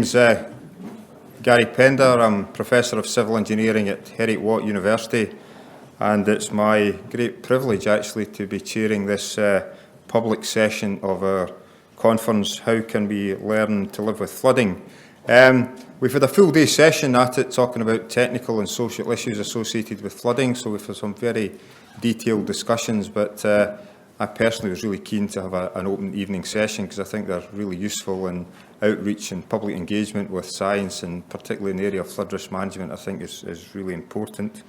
name's Gary Pender. I'm Professor of Civil Engineering at Heriot-Watt University, and it's my great privilege actually to be chairing this public session of our conference, How Can We Learn to Live with Flooding? We've had a full day session at it talking about technical and social issues associated with flooding, so we've had some very detailed discussions, but I personally was really keen to have an open evening session because I think they're really useful in outreach and public engagement with science, and particularly in the area of flood risk management I think is really important.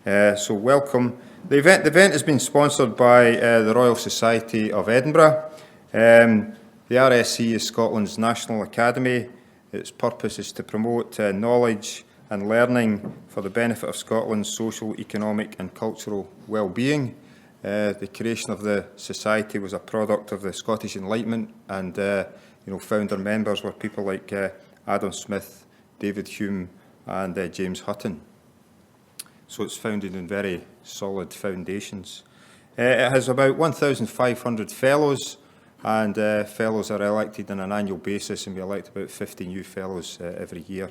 So welcome. The event has been sponsored by the Royal Society of Edinburgh. The RSC is Scotland's national academy. Its purpose is to promote knowledge and learning for the benefit of Scotland's social, economic and cultural well-being. The creation of the society was a product of the Scottish Enlightenment, and founder members were people like Adam Smith, David Hume and James Hutton. So it's founded in very solid foundations. It has about 1,500 fellows, and fellows are elected on an annual basis, and we elect about 50 new fellows every year.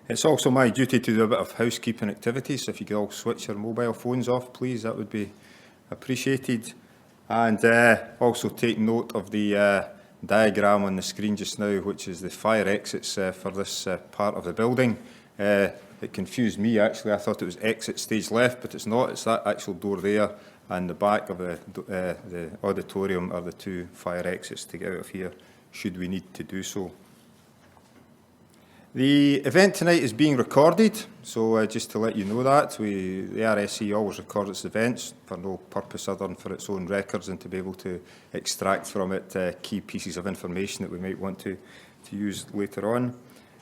It's also my duty to do a bit of housekeeping activities, so if you could all switch your mobile phones off, please, that would be appreciated. And also take note of the diagram on the screen just now, which is the fire exits for this part of the building. It confused me, actually. I thought it was exit stage left, but it's not. It's that actual door there, and the back of the auditorium are the two fire exits to get out of here, should we need to do so. The event tonight is being recorded, so just to let you know that, the RSC always records its events for no purpose other than for its own records and to be able to extract from it key pieces of information that we might want to use later on.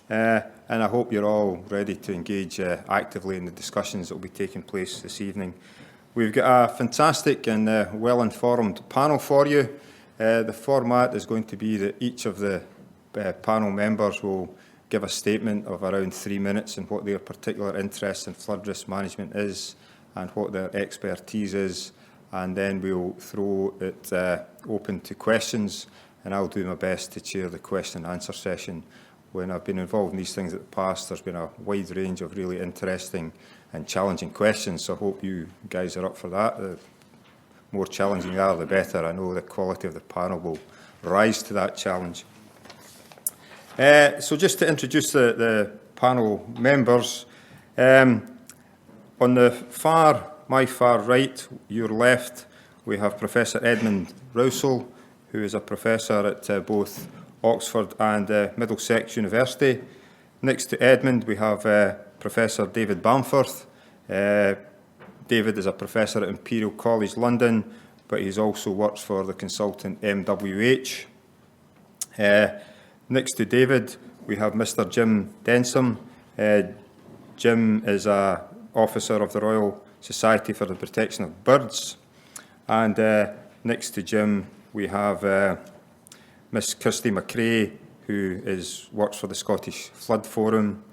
And I hope you're all ready to engage actively in the discussions that will be taking place this evening. We've got a fantastic and well-informed panel for you. The format is going to be that each of the panel members will give a statement of around 3 minutes and what their particular interest in flood risk management is and what their expertise is, and then we'll throw it open to questions, and I'll do my best to chair the question and answer session. When I've been involved in these things in the past, there's been a wide range of really interesting and challenging questions, so I hope you guys are up for that. The more challenging they are, the better. I know the quality of the panel will rise to that challenge. So just to introduce the panel members, on my far right, your left, we have Professor Edmund Rousel, who is a professor at both Oxford and Middlesex University. Next to Edmund, we have Professor David Bamforth. David is a professor at Imperial College London, but he's also works for the consultant MWH. Next to David, we have Mr. Jim Densom. Jim is an officer of the Royal Society for the Protection of Birds. And next to Jim, we have Miss Kirsty McRae, who works for the Scottish Flood Forum.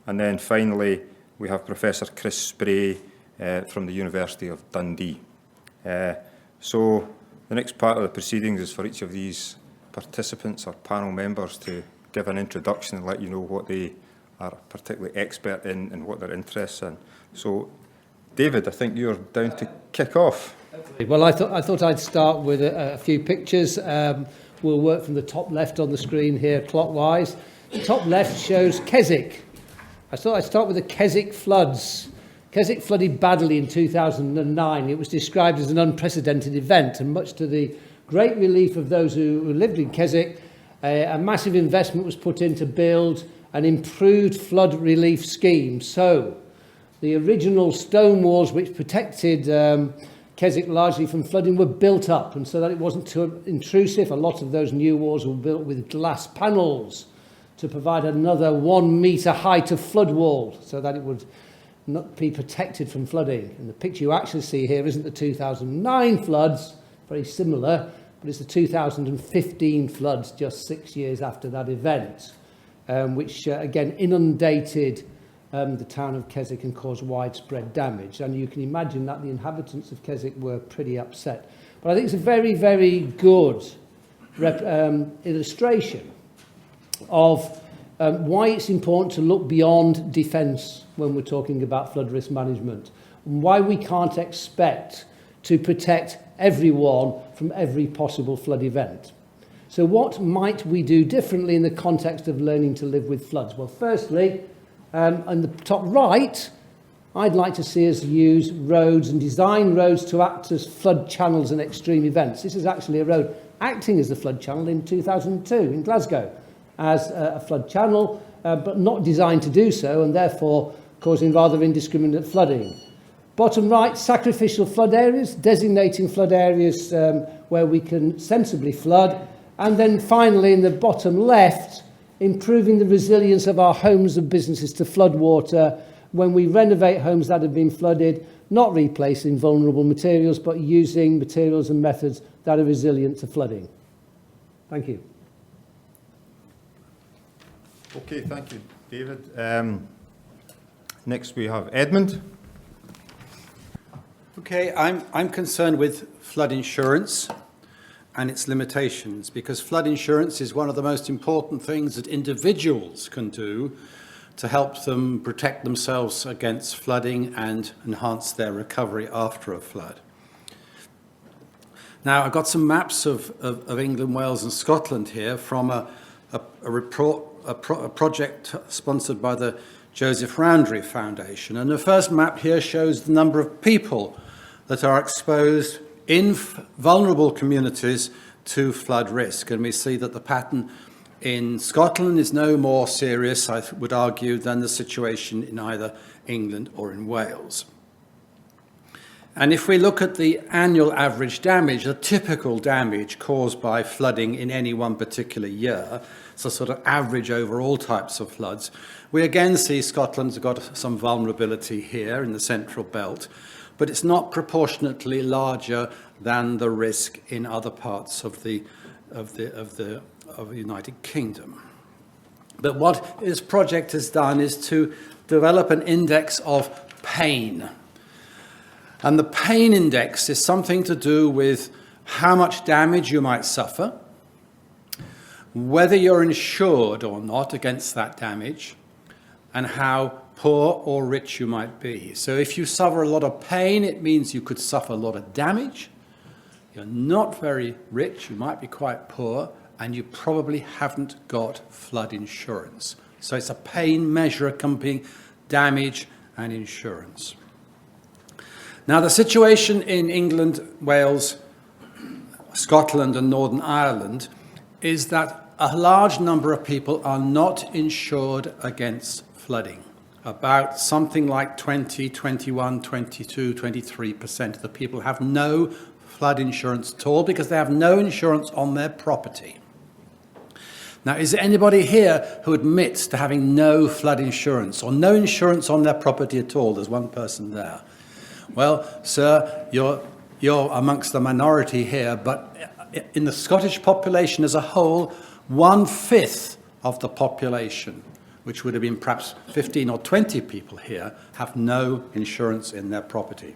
And then finally, we have Professor Chris Spray from the University of Dundee. So the next part of the proceedings is for each of these participants or panel members to give an introduction and let you know what they are particularly expert in and what their interests in. So, David, I think you're down to kick off. Well, I thought I'd start with a few pictures. We'll work from the top left on the screen here clockwise. The top left shows Kazakh. I thought I'd start with the Kazakh Floods. Kazakh flooded badly in 2009. It was described as an unprecedented event, and much to the great relief of those who lived in Kazakh, a massive investment was put in to build an improved flood relief scheme. So the original stone walls which protected Kazakh largely from flooding were built up, and so that it wasn't too intrusive. A lot of those new walls were built with glass panels to provide another 1 metre height of flood wall so that it would not be protected from flooding. And the picture you actually see here isn't the 2009 floods, very similar, but it's the 2015 floods just 6 years after that event, which again inundated the town of Kazakh and caused widespread damage. And you can imagine that the inhabitants of Kazakh were pretty upset. But I think it's a very, very good illustration of why it's important to look beyond defence when we're talking about flood risk management, and why we can't expect to protect everyone from every possible flood event. So what might we do differently in the context of learning to live with floods? Well, firstly, on the top right, I'd like to see us use roads and design roads to act as flood channels in extreme events. This is actually a road acting as a flood channel in 2002 in Glasgow as a flood channel, but not designed to do so, and therefore causing rather indiscriminate flooding. Bottom right, sacrificial flood areas, designating flood areas where we can sensibly flood. And then finally, in the bottom left, improving the resilience of our homes and businesses to flood water when we renovate homes that have been flooded, not replacing vulnerable materials, but using materials and methods that are resilient to flooding. Thank you. Okay, thank you, David. Next we have Edmund. Okay, I'm concerned with flood insurance and its limitations, because flood insurance is one of the most important things that individuals can do to help them protect themselves against flooding and enhance their recovery after a flood. Now, I've got some maps of England, Wales and Scotland here from a project sponsored by the Joseph Roundtree Foundation. And the first map here shows the number of people that are exposed in vulnerable communities to flood risk. And we see that the pattern in Scotland is no more serious, I would argue, than the situation in either England or in Wales. And if we look at the annual average damage, the typical damage caused by flooding in any one particular year, so sort of average over all types of floods, we again see Scotland's got some vulnerability here in the central belt, but it's not proportionately larger than the risk in other parts of the United Kingdom. But what this project has done is to develop an index of pain. And the pain index is something to do with how much damage you might suffer, whether you're insured or not against that damage, and how poor or rich you might be. So if you suffer a lot of pain, it means you could suffer a lot of damage. You're not very rich, you might be quite poor, and you probably haven't got flood insurance. So it's a pain measure accompanying damage and insurance. Now, the situation in England, Wales, Scotland and Northern Ireland is that a large number of people are not insured against flooding. About something like 20, 21, 22, 23% of the people have no flood insurance at all because they have no insurance on their property. Now, is there anybody here who admits to having no flood insurance or no insurance on their property at all? There's one person there. Well, sir, you're amongst the minority here, but in the Scottish population as a whole, 1/5 of the population, which would have been perhaps 15 or 20 people here, have no insurance in their property.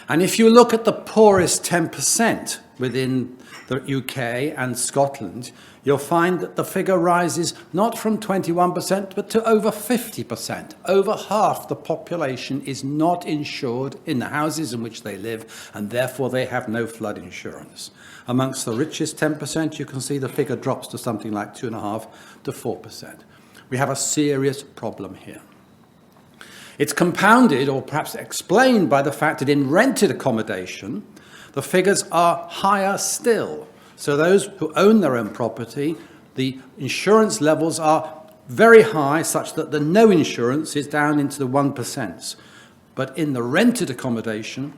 And if you look at the poorest 10% within the UK and Scotland, you'll find that the figure rises not from 21%, but to over 50%. Over half the population is not insured in the houses in which they live, and therefore they have no flood insurance. Amongst the richest 10%, you can see the figure drops to something like 2.5% to 4%. We have a serious problem here. It's compounded, or perhaps explained, by the fact that in rented accommodation, the figures are higher still. So those who own their own property, the insurance levels are very high, such that the no insurance is down into the 1%. But in the rented accommodation,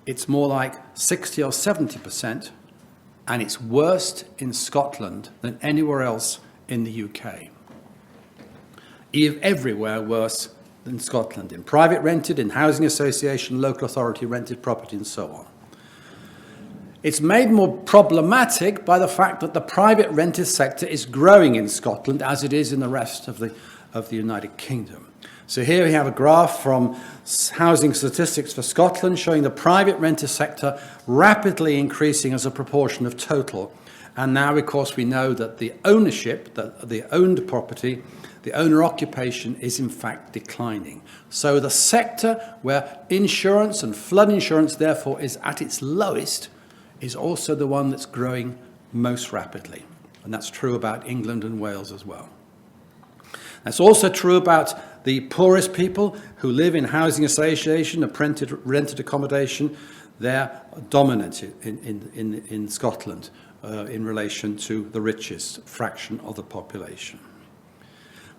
it's more like 60 or 70%, and it's worse in Scotland than anywhere else in the UK. Everywhere worse than Scotland, in private rented, in housing association, local authority rented property, and so on. It's made more problematic by the fact that the private rented sector is growing in Scotland as it is in the rest of the United Kingdom. So here we have a graph from Housing Statistics for Scotland showing the private rented sector rapidly increasing as a proportion of total. And now, of course, we know that the ownership, the owned property, the owner occupation is in fact declining. So the sector where insurance and flood insurance, therefore, is at its lowest is also the one that's growing most rapidly. And that's true about England and Wales as well. That's also true about the poorest people who live in housing association and rented accommodation. They're dominant in Scotland in relation to the richest fraction of the population.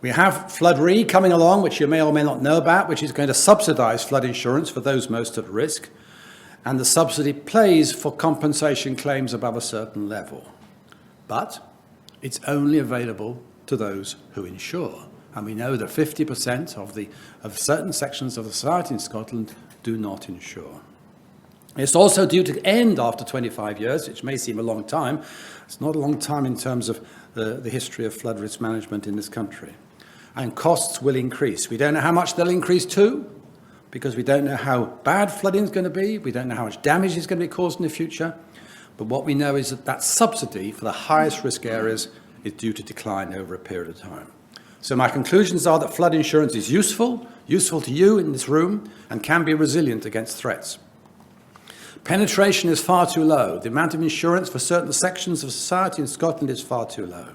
We have Flood Re coming along, which you may or may not know about, which is going to subsidise flood insurance for those most at risk. And the subsidy pays for compensation claims above a certain level. But it's only available to those who insure. And we know that 50% of certain sections of the society in Scotland do not insure. It's also due to end after 25 years, which may seem a long time. It's not a long time in terms of the history of flood risk management in this country. And costs will increase. We don't know how much they'll increase to, because we don't know how bad flooding is going to be. We don't know how much damage is going to be caused in the future. But what we know is that subsidy for the highest risk areas is due to decline over a period of time. So my conclusions are that flood insurance is useful to you in this room, and can be resilient against threats. Penetration is far too low. The amount of insurance for certain sections of society in Scotland is far too low.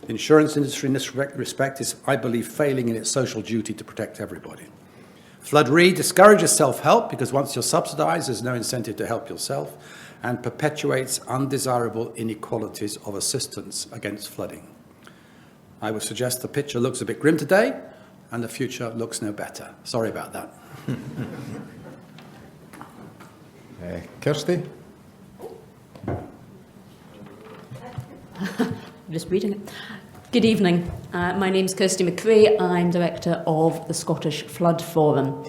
The insurance industry in this respect is, I believe, failing in its social duty to protect everybody. Flood Re discourages self-help, because once you're subsidised, there's no incentive to help yourself, and perpetuates undesirable inequalities of assistance against flooding. I would suggest the picture looks a bit grim today, and the future looks no better. Sorry about that. Kirsty? Just reading it. Good evening. My name's Kirsty McCrae. I'm Director of the Scottish Flood Forum.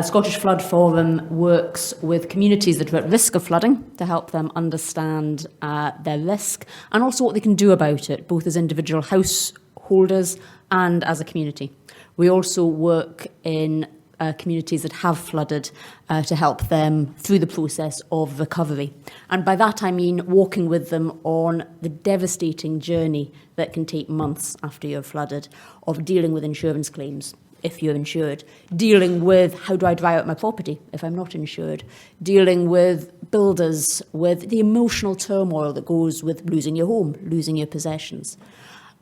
Scottish Flood Forum works with communities that are at risk of flooding to help them understand their risk and also what they can do about it, both as individual householders and as a community. We also work in communities that have flooded to help them through the process of recovery. And by that I mean walking with them on the devastating journey that can take months after you're flooded, of dealing with insurance claims if you're insured, dealing with how do I dry out my property if I'm not insured, dealing with builders, with the emotional turmoil that goes with losing your home, losing your possessions.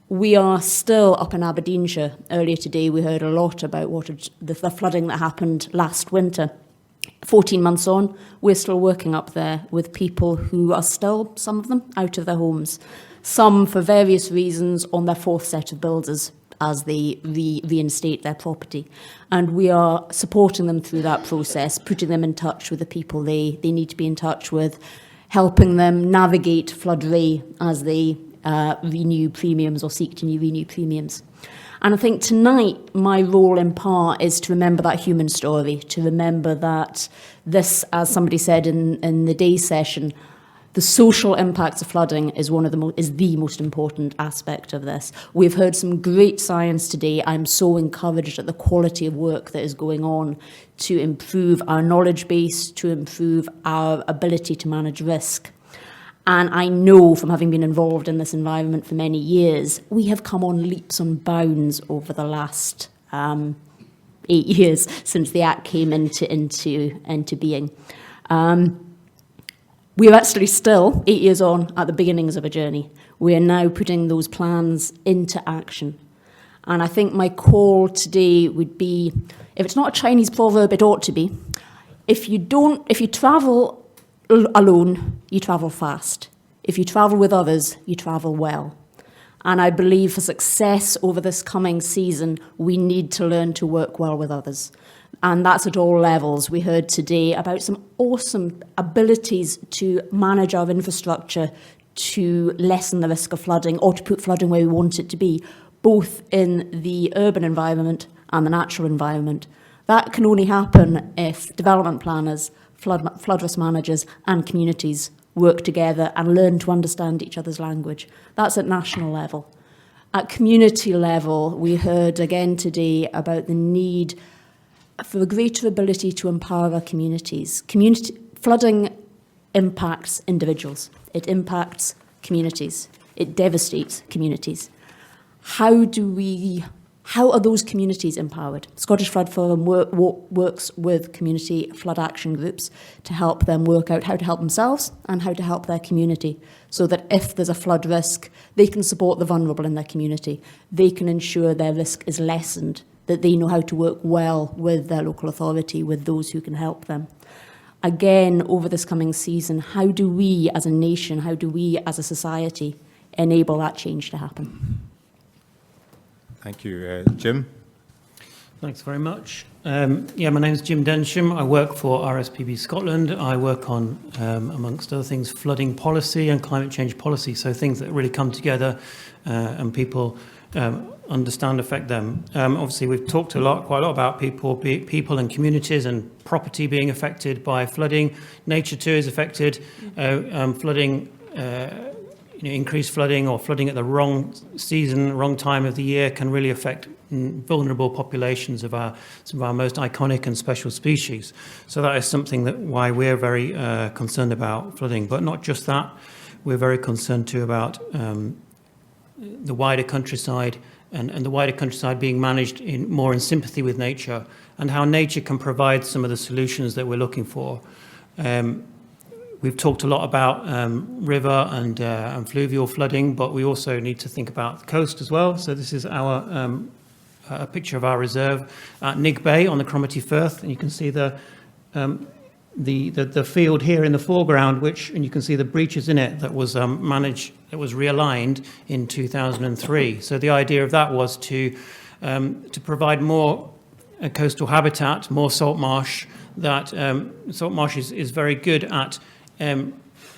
We are still up in Aberdeenshire. Earlier today we heard a lot about the flooding that happened last winter. 14 months on, we're still working up there with people who are still, some of them, out of their homes. Some, for various reasons, on their fourth set of builders as they reinstate their property. And we are supporting them through that process, putting them in touch with the people they need to be in touch with, helping them navigate Flood Re as they renew premiums or seek to renew premiums. And I think tonight my role in part is to remember that human story, to remember that this, as somebody said in the day session, the social impacts of flooding is the most important aspect of this. We've heard some great science today. I'm so encouraged at the quality of work that is going on to improve our knowledge base, to improve our ability to manage risk. And I know from having been involved in this environment for many years, we have come on leaps and bounds over the last 8 years since the Act came into being. We're actually still 8 years on at the beginnings of a journey. We are now putting those plans into action. And I think my call today would be, if it's not a Chinese proverb, it ought to be, if you travel alone, you travel fast. If you travel with others, you travel well. And I believe for success over this coming season, we need to learn to work well with others. And that's at all levels. We heard today about some awesome abilities to manage our infrastructure to lessen the risk of flooding or to put flooding where we want it to be, both in the urban environment and the natural environment. That can only happen if development planners, flood risk managers and communities work together and learn to understand each other's language. That's at national level. At community level, we heard again today about the need for a greater ability to empower our communities. Flooding impacts individuals. It impacts communities. It devastates communities. How are those communities empowered? Scottish Flood Forum works with community flood action groups to help them work out how to help themselves and how to help their community, so that if there's a flood risk, they can support the vulnerable in their community. They can ensure their risk is lessened, that they know how to work well with their local authority, with those who can help them. Again, over this coming season, how do we as a nation, how do we as a society enable that change to happen? Thank you. Jim? Thanks very much. My name's Jim Densham. I work for RSPB Scotland. I work on, amongst other things, flooding policy and climate change policy, so things that really come together and people understand affect them. Obviously, we've talked quite a lot about people and communities and property being affected by flooding. Nature too is affected. Flooding, increased flooding or flooding at the wrong season, wrong time of the year can really affect vulnerable populations of some of our most iconic and special species. So that is something why we're very concerned about flooding. But not just that, we're very concerned too about the wider countryside and the wider countryside being managed more in sympathy with nature, and how nature can provide some of the solutions that we're looking for. We've talked a lot about river and fluvial flooding, but we also need to think about the coast as well. So this is a picture of our reserve at Nig Bay on the Cromarty Firth, and you can see the field here in the foreground, and you can see the breaches in it that was realigned in 2003. So the idea of that was to provide more coastal habitat, more salt marsh. That salt marsh is very good at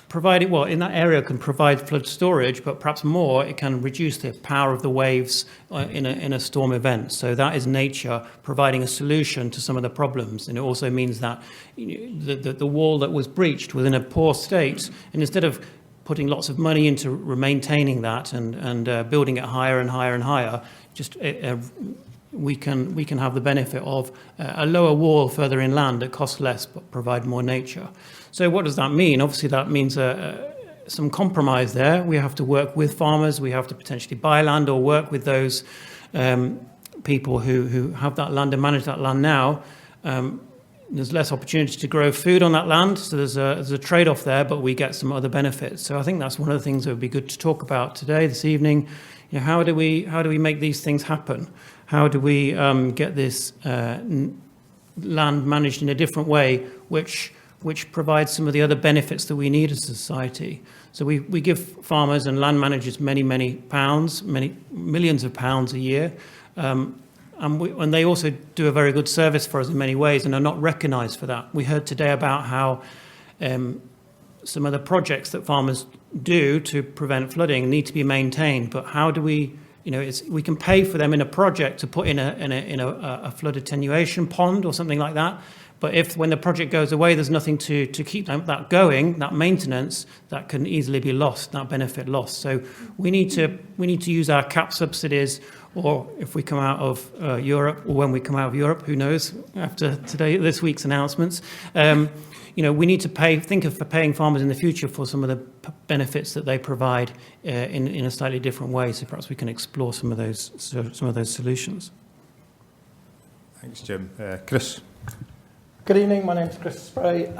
providing, in that area can provide flood storage, but perhaps more, it can reduce the power of the waves in a storm event. So that is nature providing a solution to some of the problems. And it also means that the wall that was breached was in a poor state, and instead of putting lots of money into maintaining that and building it higher and higher and higher, we can have the benefit of a lower wall further inland that costs less but provide more nature. So what does that mean? Obviously that means some compromise there. We have to work with farmers, we have to potentially buy land or work with those people who have that land and manage that land now. There's less opportunity to grow food on that land, so there's a trade-off there, but we get some other benefits. So I think that's one of the things that would be good to talk about today, this evening. How do we make these things happen? How do we get this land managed in a different way, which provides some of the other benefits that we need as a society? So we give farmers and land managers many pounds, many millions of pounds a year, and they also do a very good service for us in many ways and are not recognised for that. We heard today about how some of the projects that farmers do to prevent flooding need to be maintained, but how do we? We can pay for them in a project to put in a flood attenuation pond or something like that. But when the project goes away, there's nothing to keep that going, that maintenance, that can easily be lost, that benefit lost. So we need to use our cap subsidies, or if we come out of Europe, or when we come out of Europe, who knows, after this week's announcements, we need to think of paying farmers in the future for some of the benefits that they provide in a slightly different way. So perhaps we can explore some of those solutions. Thanks, Jim. Chris? Good evening, my name's Chris Spray.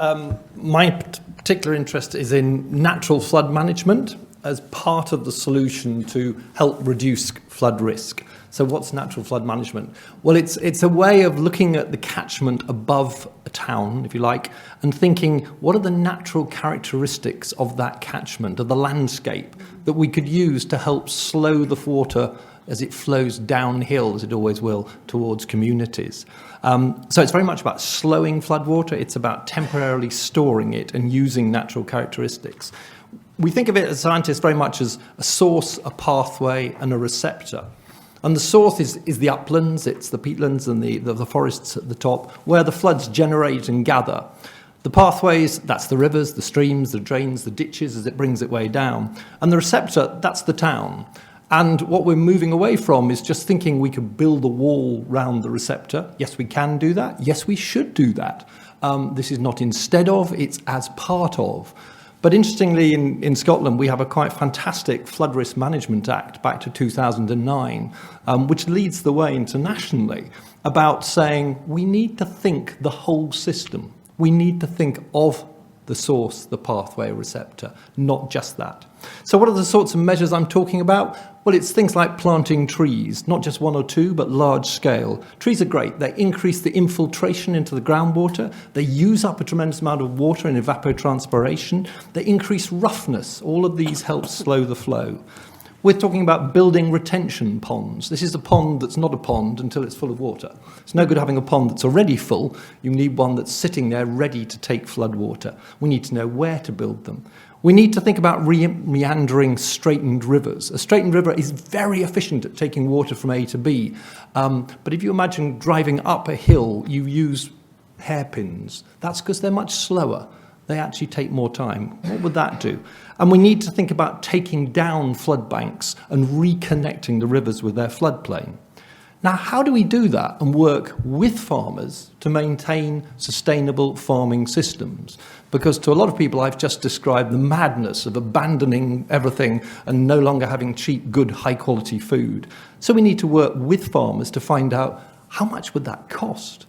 My particular interest is in natural flood management as part of the solution to help reduce flood risk. So what's natural flood management? Well, it's a way of looking at the catchment above a town, if you like, and thinking, what are the natural characteristics of that catchment, of the landscape, that we could use to help slow the water as it flows downhill, as it always will, towards communities. So it's very much about slowing floodwater. It's about temporarily storing it and using natural characteristics. We think of it as scientists very much as a source, a pathway, and a receptor. And the source is the uplands, it's the peatlands and the forests at the top, where the floods generate and gather. The pathways, that's the rivers, the streams, the drains, the ditches as it brings it way down. And the receptor, that's the town. And what we're moving away from is just thinking we could build a wall round the receptor. Yes, we can do that. Yes, we should do that. This is not instead of, it's as part of. But interestingly, in Scotland, we have a quite fantastic Flood Risk Management Act back to 2009, which leads the way internationally about saying we need to think the whole system. We need to think of the source, the pathway, receptor, not just that. So what are the sorts of measures I'm talking about? Well, it's things like planting trees, not just one or two, but large scale. Trees are great. They increase the infiltration into the groundwater. They use up a tremendous amount of water in evapotranspiration. They increase roughness. All of these help slow the flow. We're talking about building retention ponds. This is a pond that's not a pond until it's full of water. It's no good having a pond that's already full. You need one that's sitting there ready to take flood water. We need to know where to build them. We need to think about meandering straightened rivers. A straightened river is very efficient at taking water from A to B. But if you imagine driving up a hill, you use hairpins. That's because they're much slower. They actually take more time. What would that do? And we need to think about taking down flood banks and reconnecting the rivers with their floodplain. Now, how do we do that and work with farmers to maintain sustainable farming systems? Because to a lot of people, I've just described the madness of abandoning everything and no longer having cheap, good, high-quality food. So we need to work with farmers to find out how much would that cost?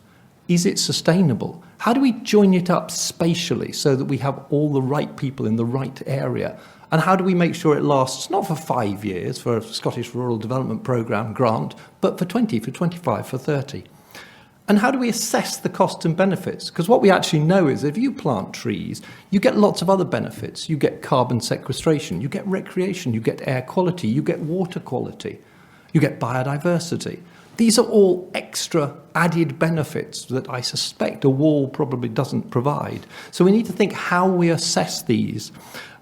Is it sustainable? How do we join it up spatially so that we have all the right people in the right area? And how do we make sure it lasts not for 5 years for a Scottish Rural Development Programme grant, but for 20, for 25, for 30? And how do we assess the costs and benefits? Because what we actually know is if you plant trees, you get lots of other benefits. You get carbon sequestration, you get recreation, you get air quality, you get water quality, you get biodiversity. These are all extra added benefits that I suspect a wall probably doesn't provide. So we need to think how we assess these.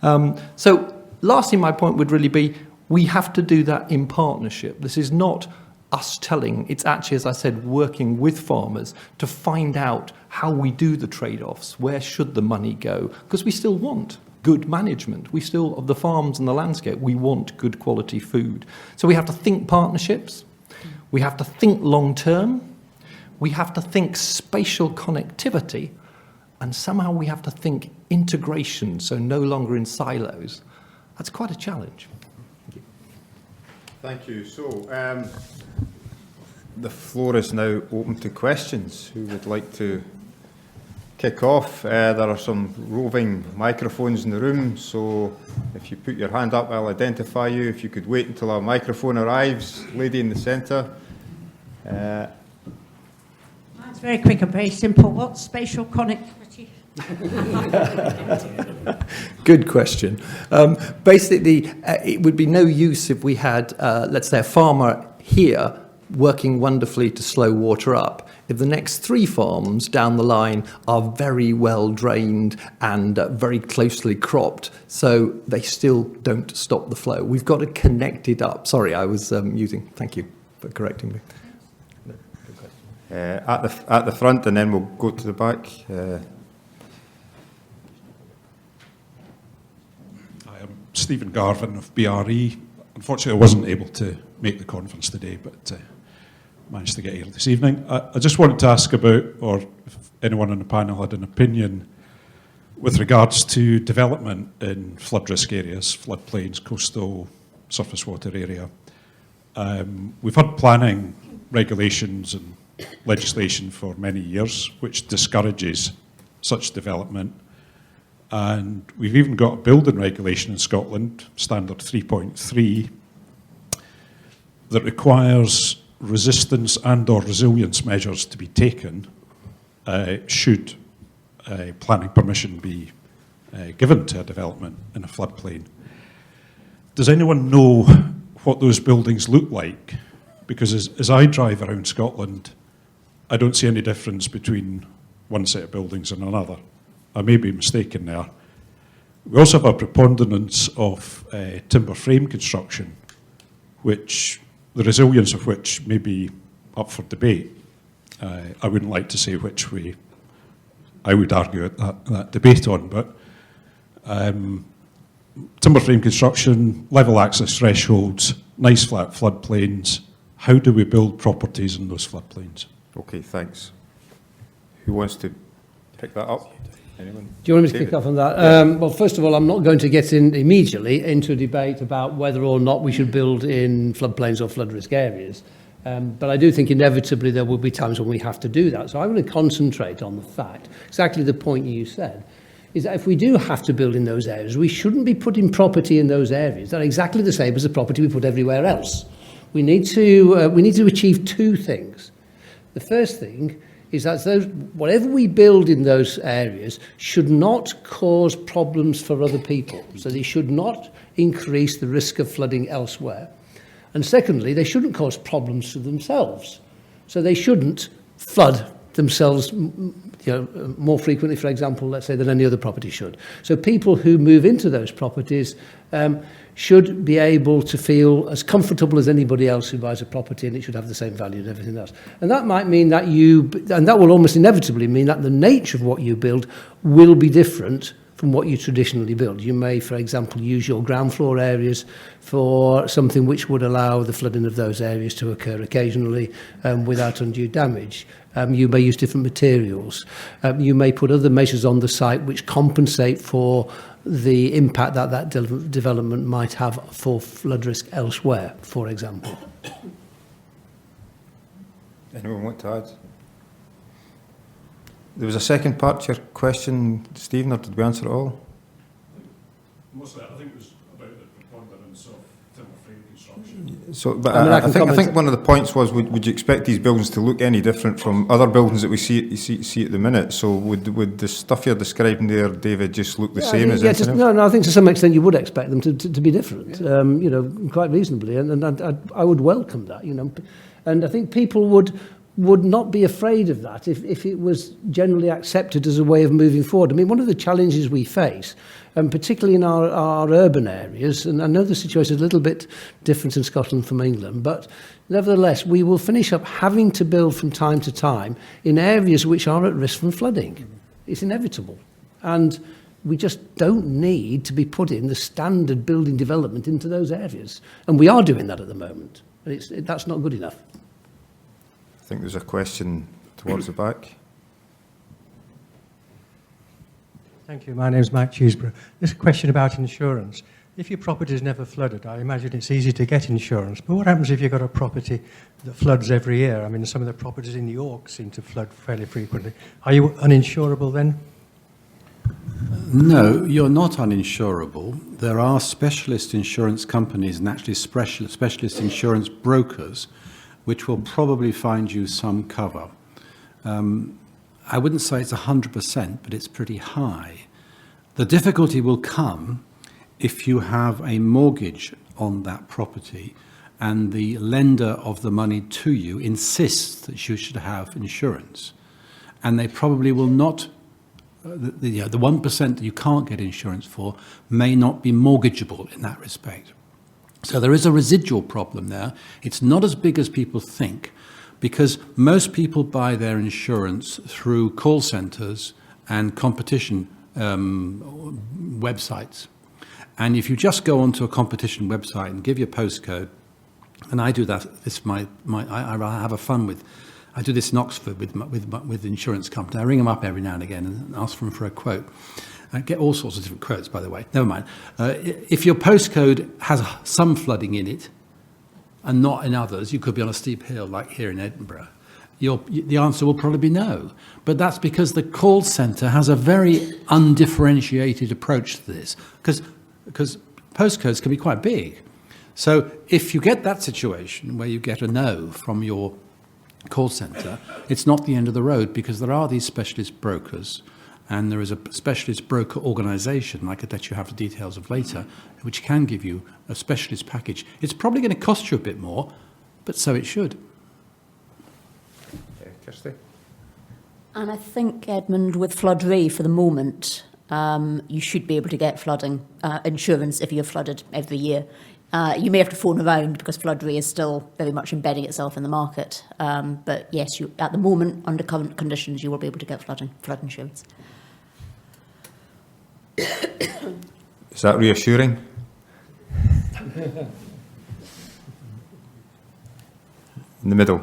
So lastly, my point would really be we have to do that in partnership. This is not us telling, it's actually, as I said, working with farmers to find out how we do the trade-offs, where should the money go, because we still want good management. We still, of the farms and the landscape, we want good quality food. So we have to think partnerships. We have to think long-term, we have to think spatial connectivity, and somehow we have to think integration, so no longer in silos. That's quite a challenge. Thank you. So, the floor is now open to questions. Who would like to kick off? There are some roving microphones in the room, so if you put your hand up, I'll identify you. If you could wait until our microphone arrives. Lady in the centre. Mine's very quick and very simple. What's spatial connectivity? Good question. Basically, it would be no use if we had, let's say, a farmer here working wonderfully to slow water up if the next 3 farms down the line are very well drained and very closely cropped, so they still don't stop the flow. We've got to connect it up. Sorry, I was thank you for correcting me. At the front, and then we'll go to the back. Hi, I'm Stephen Garvin of BRE. Unfortunately, I wasn't able to make the conference today, but managed to get here this evening. I just wanted to ask about, or if anyone on the panel had an opinion with regards to development in flood risk areas, floodplains, coastal, surface water area. We've had planning regulations and legislation for many years which discourages such development, and we've even got a building regulation in Scotland, standard 3.3, that requires resistance and or resilience measures to be taken should planning permission be given to a development in a floodplain. Does anyone know what those buildings look like? Because as I drive around Scotland, I don't see any difference between one set of buildings and another. I may be mistaken there. We also have a preponderance of timber frame construction, which the resilience of which may be up for debate. I wouldn't like to say which way I would argue that debate on, but timber frame construction, level access thresholds, nice flat floodplains. How do we build properties in those floodplains? Okay, thanks. Who wants to pick that up? Anyone? Do you want me to David? kick off on that? Well, first of all, I'm not going to get immediately into a debate about whether or not we should build in floodplains or flood risk areas. But I do think inevitably there will be times when we have to do that. So I'm going to concentrate on the fact, exactly the point you said, is that if we do have to build in those areas, we shouldn't be putting property in those areas that are exactly the same as the property we put everywhere else. We need to achieve two things. The first thing is that whatever we build in those areas should not cause problems for other people. So they should not increase the risk of flooding elsewhere. And secondly, they shouldn't cause problems to themselves. So they shouldn't flood themselves more frequently, for example, let's say, than any other property should. So people who move into those properties should be able to feel as comfortable as anybody else who buys a property, and it should have the same value and everything else. And that might mean that and that will almost inevitably mean that the nature of what you build will be different from what you traditionally build. You may, for example, use your ground floor areas for something which would allow the flooding of those areas to occur occasionally without undue damage. You may use different materials. You may put other measures on the site which compensate for the impact that development might have for flood risk elsewhere, for example. Anyone want to add? There was a second part to your question, Stephen, or did we answer it all? Mostly, I think it was about the preponderance of timber frame construction. So, but I I think one of the points was, would you expect these buildings to look any different from other buildings that we see at the minute? So would the stuff you're describing there, David, just look the same as anything else? No, I think to some extent you would expect them to be different, quite reasonably, and I would welcome that, and I think people would not be afraid of that if it was generally accepted as a way of moving forward. I mean, one of the challenges we face, particularly in our urban areas, and I know the situation is a little bit different in Scotland from England, but nevertheless, we will finish up having to build from time to time in areas which are at risk from flooding. It's inevitable. And we just don't need to be putting the standard building development into those areas. And we are doing that at the moment. That's not good enough. I think there's a question towards the back. Thank you. My name is Mike Chewsborough. This is a question about insurance. If your property is never flooded, I imagine it's easy to get insurance. But what happens if you've got a property that floods every year? I mean, some of the properties in New York seem to flood fairly frequently. Are you uninsurable then? No, you're not uninsurable. There are specialist insurance companies and actually specialist insurance brokers which will probably find you some cover. I wouldn't say it's 100%, but it's pretty high. The difficulty will come if you have a mortgage on that property and the lender of the money to you insists that you should have insurance. And they probably will not, the 1% that you can't get insurance for may not be mortgageable in that respect. So there is a residual problem there. It's not as big as people think, because most people buy their insurance through call centres and competition websites. And if you just go onto a competition website and give your postcode, and I do that, I have a fun with, I do this in Oxford with the insurance company. I ring them up every now and again and ask them for a quote. I get all sorts of different quotes, by the way. Never mind. If your postcode has some flooding in it and not in others, you could be on a steep hill like here in Edinburgh, the answer will probably be no. But that's because the call centre has a very undifferentiated approach to this, because postcodes can be quite big. So if you get that situation where you get a no from your call centre, it's not the end of the road, because there are these specialist brokers. And there is a specialist broker organisation, I could let you have the details of later, which can give you a specialist package. It's probably going to cost you a bit more, but so it should. Kirsty? And I think, Edmund, with Flood Re for the moment, you should be able to get flooding insurance if you're flooded every year. You may have to phone around because Flood Re is still very much embedding itself in the market. But yes, at the moment, under current conditions, you will be able to get flood insurance. Is that reassuring? In the middle.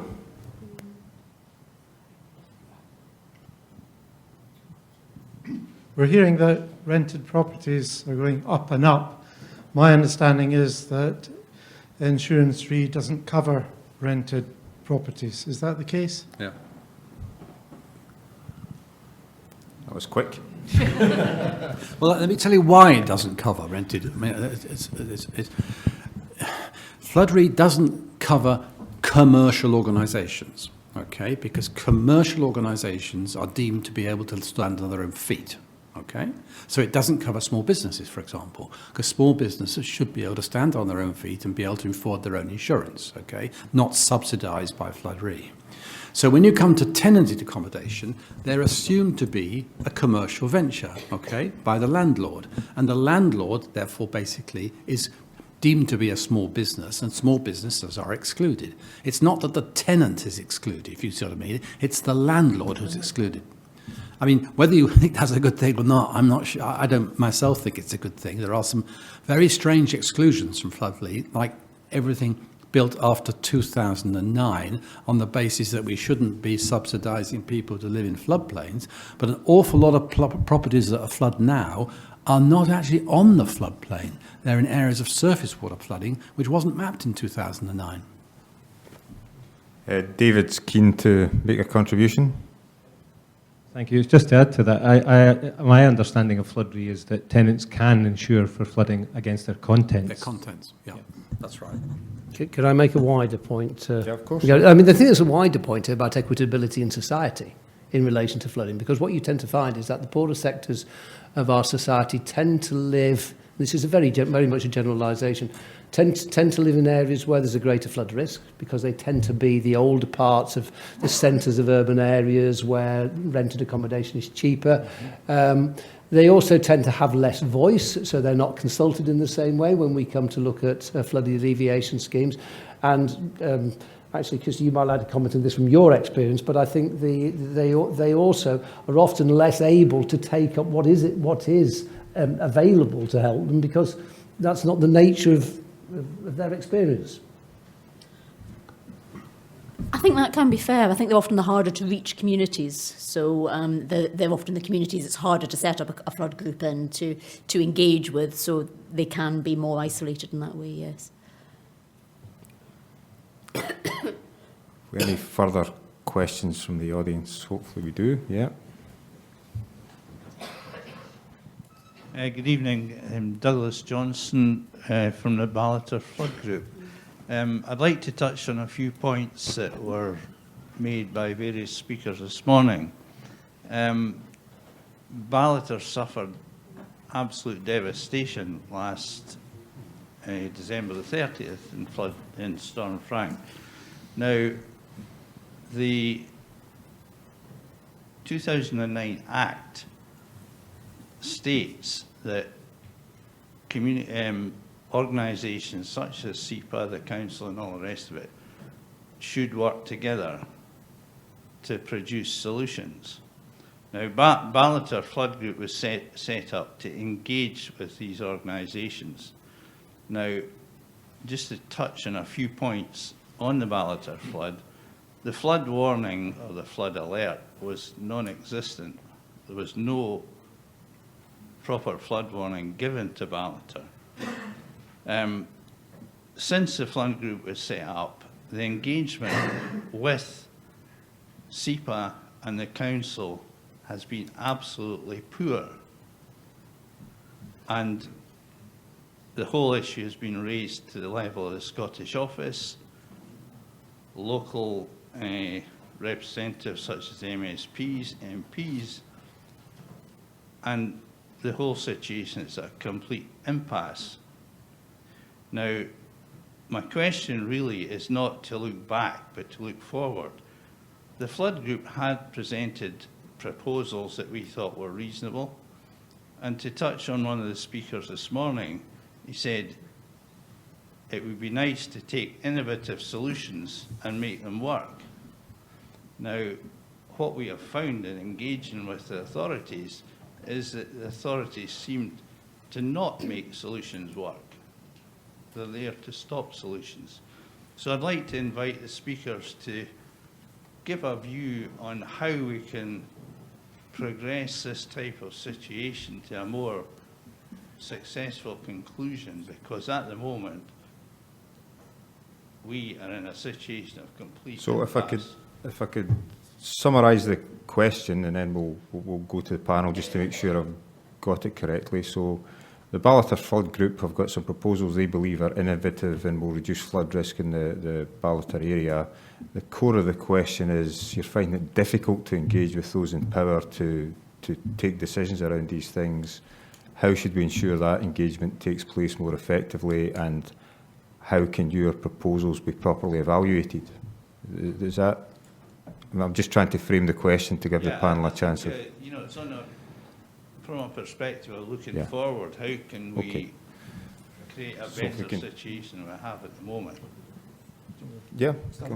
We're hearing that rented properties are going up and up. My understanding is that insurance re doesn't cover rented properties. Is that the case? Yeah. That was quick. Well, let me tell you why it doesn't cover rented. I mean, Flood Re doesn't cover commercial organisations, okay? Because commercial organisations are deemed to be able to stand on their own feet, okay? So it doesn't cover small businesses, for example, because small businesses should be able to stand on their own feet and be able to afford their own insurance, okay? Not subsidised by Flood Re. So when you come to tenanted accommodation, they're assumed to be a commercial venture, okay, by the landlord. And the landlord, therefore, basically is deemed to be a small business, and small businesses are excluded. It's not that the tenant is excluded, if you see what I mean. It's the landlord who's excluded. I mean, whether you think that's a good thing or not, I'm not sure. I don't myself think it's a good thing. There are some very strange exclusions from Flood Re, like everything built after 2009 on the basis that we shouldn't be subsidising people to live in floodplains, but an awful lot of properties that are flood now are not actually on the floodplain. They're in areas of surface water flooding, which wasn't mapped in 2009. David's keen to make a contribution. Thank you. Just to add to that, my understanding of Flood Re is that tenants can insure for flooding against their contents. Their contents, yeah, that's right. Could I make a wider point? Yeah, of course. I mean, the thing is a wider point about equitability in society in relation to flooding, because what you tend to find is that the poorer sectors of our society tend to live, this is very much a generalisation, tend to live in areas where there's a greater flood risk, because they tend to be the older parts of the centres of urban areas where rented accommodation is cheaper. They also tend to have less voice, so they're not consulted in the same way when we come to look at flood alleviation schemes. And actually, because you might like to comment on this from your experience, but I think they also are often less able to take up what is available to help them, because that's not the nature of their experience. I think that can be fair. I think they're often the harder to reach communities. So they're often the communities it's harder to set up a flood group and to engage with. So they can be more isolated in that way, yes. Any further questions from the audience? Hopefully we do, yeah. Good evening. I'm Douglas Johnson from the Ballater Flood Group. I'd like to touch on a few points that were made by various speakers this morning. Ballater suffered absolute devastation last December the 30th in Storm Frank. Now, the 2009 Act states that organisations such as SEPA, the council and all the rest of it should work together to produce solutions. Now, Ballater Flood Group was set up to engage with these organisations. Now, just to touch on a few points on the Ballater flood, the flood warning or the flood alert was non-existent. There was no proper flood warning given to Ballater. Since the flood group was set up, the engagement with SEPA and the council has been absolutely poor. And the whole issue has been raised to the level of the Scottish office, local representatives such as MSPs, MPs, and the whole situation is a complete impasse. Now, my question really is not to look back, but to look forward. The flood group had presented proposals that we thought were reasonable. And to touch on one of the speakers this morning, he said it would be nice to take innovative solutions and make them work. Now, what we have found in engaging with the authorities is that the authorities seem to not make solutions work. They're there to stop solutions. So I'd like to invite the speakers to give a view on how we can progress this type of situation to a more successful conclusion, because at the moment we are in a situation of complete So impasse. if I could summarise the question, and then we'll go to the panel just to make sure I've got it correctly. So the Ballater Flood Group have got some proposals they believe are innovative and will reduce flood risk in the Ballater area. The core of the question is you're finding it difficult to engage with those in power to take decisions around these things. How should we ensure that engagement takes place more effectively, and how can your proposals be properly evaluated? Is that? I'm just trying to frame the question to give the panel a chance of. You know, it's from a perspective of looking Yeah. forward. How can we Okay. create a So if we better can- situation than we have at the moment? Yeah. Okay.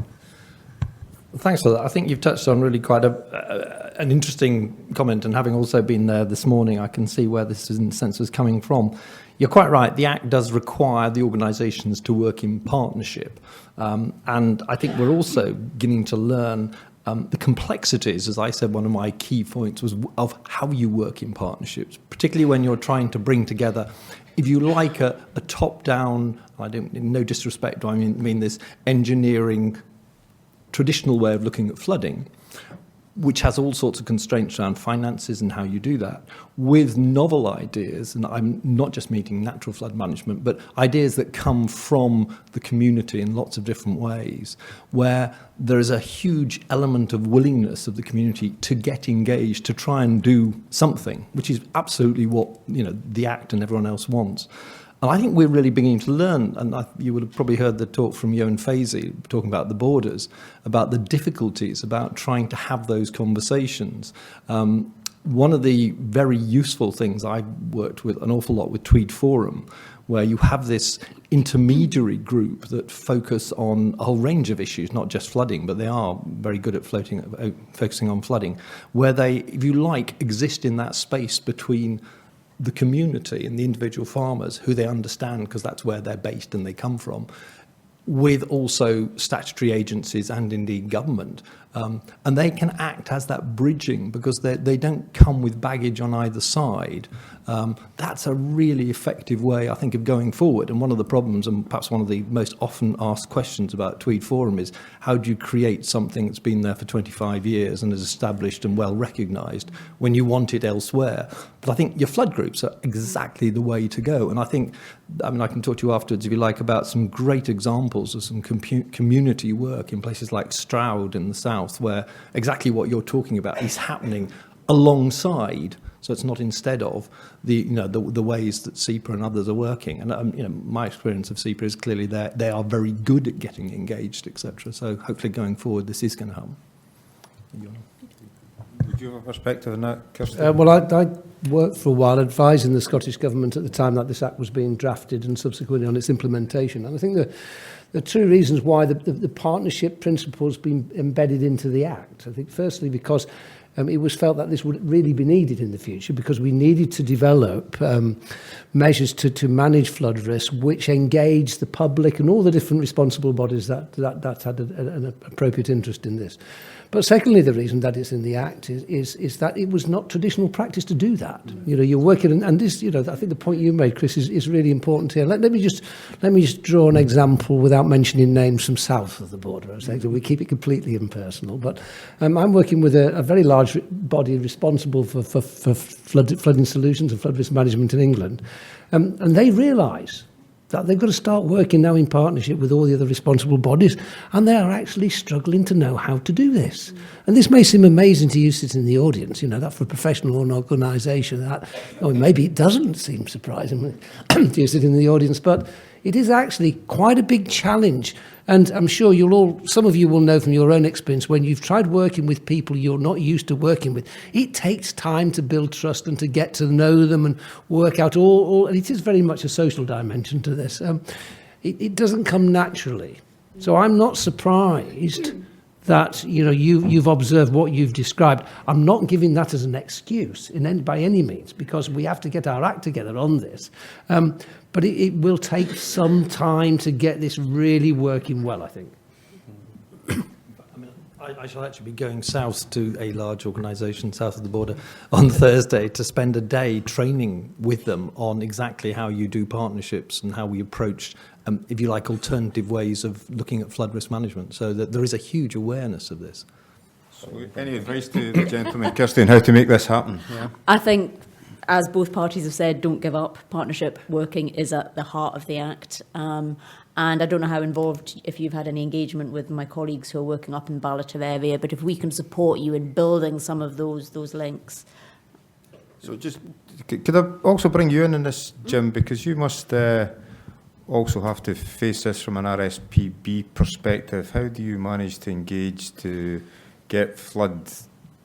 Thanks for that. I think you've touched on really quite an interesting comment, and having also been there this morning, I can see where this, in a sense, was coming from. You're quite right. The Act does require the organisations to work in partnership, and I think we're also beginning to learn the complexities. As I said, one of my key points was of how you work in partnerships, particularly when you're trying to bring together, if you like, a top-down. I don't, in no disrespect, I mean this engineering traditional way of looking at flooding, which has all sorts of constraints around finances and how you do that, with novel ideas, and I'm not just meaning natural flood management, but ideas that come from the community in lots of different ways, where there is a huge element of willingness of the community to get engaged, to try and do something, which is absolutely what, you know, the Act and everyone else wants. And I think we're really beginning to learn, and you would have probably heard the talk from Johan Fazy talking about the borders, about the difficulties about trying to have those conversations. One of the very useful things I've worked with an awful lot with Tweed Forum, where you have this intermediary group that focus on a whole range of issues, not just flooding, but they are very good at focusing on flooding, where they, if you like, exist in that space between the community and the individual farmers who they understand because that's where they're based and they come from, with also statutory agencies and indeed government. And they can act as that bridging because they don't come with baggage on either side. That's a really effective way, I think, of going forward. And one of the problems, and perhaps one of the most often asked questions about Tweed Forum, is how do you create something that's been there for 25 years and is established and well recognised when you want it elsewhere? But I think your flood groups are exactly the way to go. And I think, I mean, I can talk to you afterwards, if you like, about some great examples of some community work in places like Stroud in the south, where exactly what you're talking about is happening alongside, so it's not instead of, the ways that SEPA and others are working. And my experience of SEPA is clearly they are very good at getting engaged, etc. So hopefully going forward this is going to happen. Would you have a perspective on that, Kirsten? Well, I worked for a while advising the Scottish Government at the time that this Act was being drafted and subsequently on its implementation. And I think the two reasons why the partnership principle has been embedded into the Act. I think firstly because it was felt that this would really be needed in the future because we needed to develop measures to manage flood risk which engage the public and all the different responsible bodies that had an appropriate interest in this. But secondly, the reason that it's in the Act is that it was not traditional practice to do that. You know, you're working, and this, you know, I think the point you made, Chris, is really important here. Let me just draw an example without mentioning names from south of the border. I say that we keep it completely impersonal. But I'm working with a very large body responsible for flooding solutions and flood risk management in England, and they realise that they've got to start working now in partnership with all the other responsible bodies, and they are actually struggling to know how to do this. And this may seem amazing to you sitting in the audience, you know, that for a professional or an organisation, that, or maybe it doesn't seem surprising to you sitting in the audience, but it is actually quite a big challenge. And I'm sure some of you will know from your own experience, when you've tried working with people you're not used to working with, it takes time to build trust and to get to know them and work out all and it is very much a social dimension to this. It doesn't come naturally. So I'm not surprised that, you know, you've observed what you've described. I'm not giving that as an excuse by any means, because we have to get our act together on this. But it will take some time to get this really working well, I think. I shall actually be going south to a large organisation south of the border on Thursday to spend a day training with them on exactly how you do partnerships and how we approach, if you like, alternative ways of looking at flood risk management. So that there is a huge awareness of this. So any advice to the gentleman, Kirsty, on how to make this happen? Yeah. I think, as both parties have said, don't give up. Partnership working is at the heart of the Act. And I don't know how involved, if you've had any engagement with my colleagues who are working up in Ballater area, but if we can support you in building some of those links. So just, could I also bring you in this, Jim, because you must also have to face this from an RSPB perspective. How do you manage to engage to get flood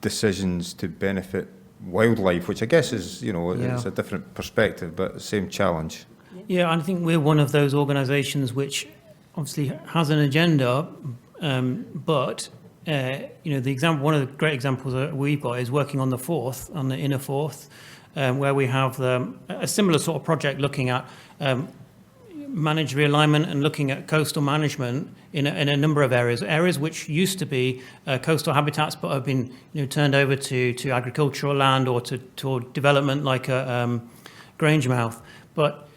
decisions to benefit wildlife, which I guess is, you know, it's a different perspective, but the same challenge? Yeah, I think we're one of those organisations which obviously has an agenda, but you know, one of the great examples that we've got is working on the Forth, on the inner Forth, where we have a similar sort of project looking at managed realignment and looking at coastal management in a number of areas which used to be coastal habitats but have been, you know, turned over to agricultural land or to development like Grangemouth. But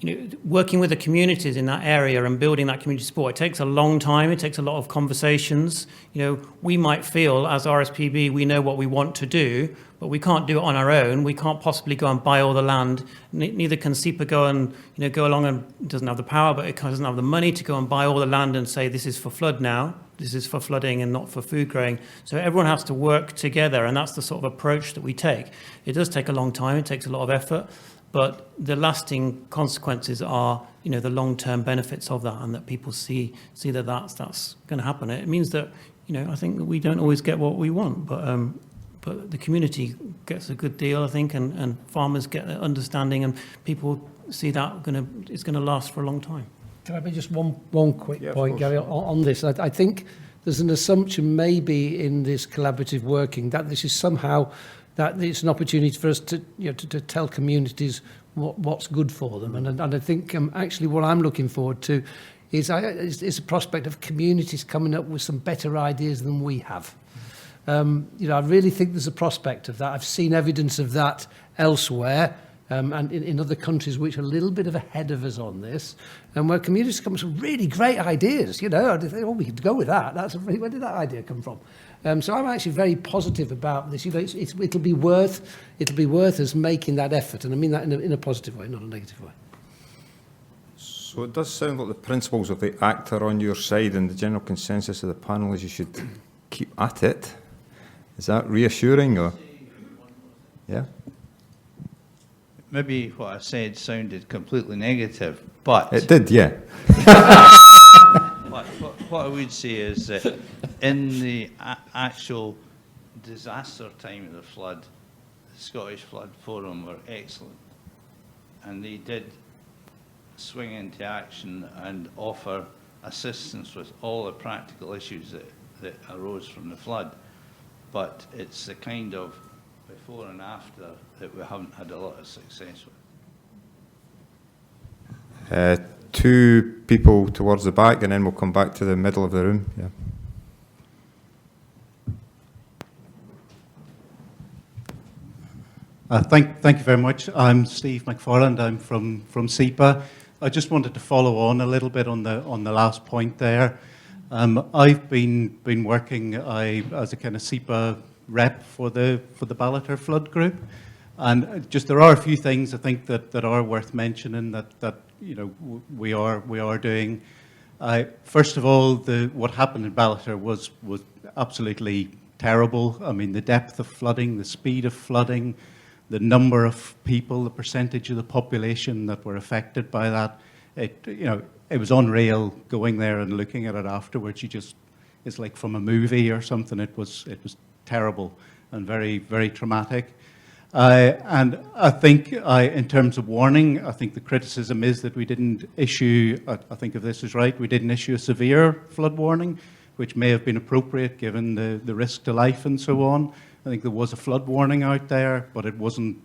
you know, working with the communities in that area and building that community support, it takes a long time. It takes a lot of conversations. You know, we might feel as RSPB we know what we want to do, but we can't do it on our own. We can't possibly go and buy all the land. Neither can SEPA go and, you know, go along and doesn't have the power, but it doesn't have the money to go and buy all the land and say this is for flood now. This is for flooding and not for food growing. So everyone has to work together, and that's the sort of approach that we take. It does take a long time. It takes a lot of effort. But the lasting consequences are, you know, the long-term benefits of that, and that people see that that's going to happen. It means that, you know, I think that we don't always get what we want, but the community gets a good deal, I think, and farmers get the understanding, and people see that it's going to last for a long time. Can I make just one quick point, Gary, on this? I think there's an assumption maybe in this collaborative working that this is somehow that it's an opportunity for us to, you know, to tell communities what's good for them. And I think actually what I'm looking forward to is a prospect of communities coming up with some better ideas than we have. You know, I really think there's a prospect of that. I've seen evidence of that elsewhere, and in other countries which are a little bit of ahead of us on this, and where communities come with some really great ideas. You know, they think, oh, we could go with that. Where did that idea come from? So I'm actually very positive about this. You know, it'll be worth us making that effort, and I mean that in a positive way, not a negative way. So it does sound like the principles of the Act are on your side, and the general consensus of the panel is you should keep at it. Is that reassuring, or? Yeah. Maybe what I said sounded completely negative, but it did, yeah. What I would say is that in the actual disaster time of the flood, the Scottish Flood Forum were excellent, and they did swing into action and offer assistance with all the practical issues that arose from the flood. But it's the kind of before and after that we haven't had a lot of success with. Two people towards the back, and then we'll come back to the middle of the room. Yeah. Thank you very much. I'm Steve McFarland. I'm from SEPA. I just wanted to follow on a little bit on the last point there. I've been working as a kind of SEPA rep for the Ballater Flood Group, and just there are a few things I think that are worth mentioning that you know we are doing. First of all, what happened in Ballater was absolutely terrible. I mean, the depth of flooding, the speed of flooding, the number of people, the percentage of the population that were affected by that. It was unreal going there and looking at it afterwards. It's like from a movie or something. It was terrible and very, very traumatic. And I think in terms of warning, I think the criticism is that we didn't issue, I think if this is right, we didn't issue a severe flood warning, which may have been appropriate given the risk to life and so on. I think there was a flood warning out there, but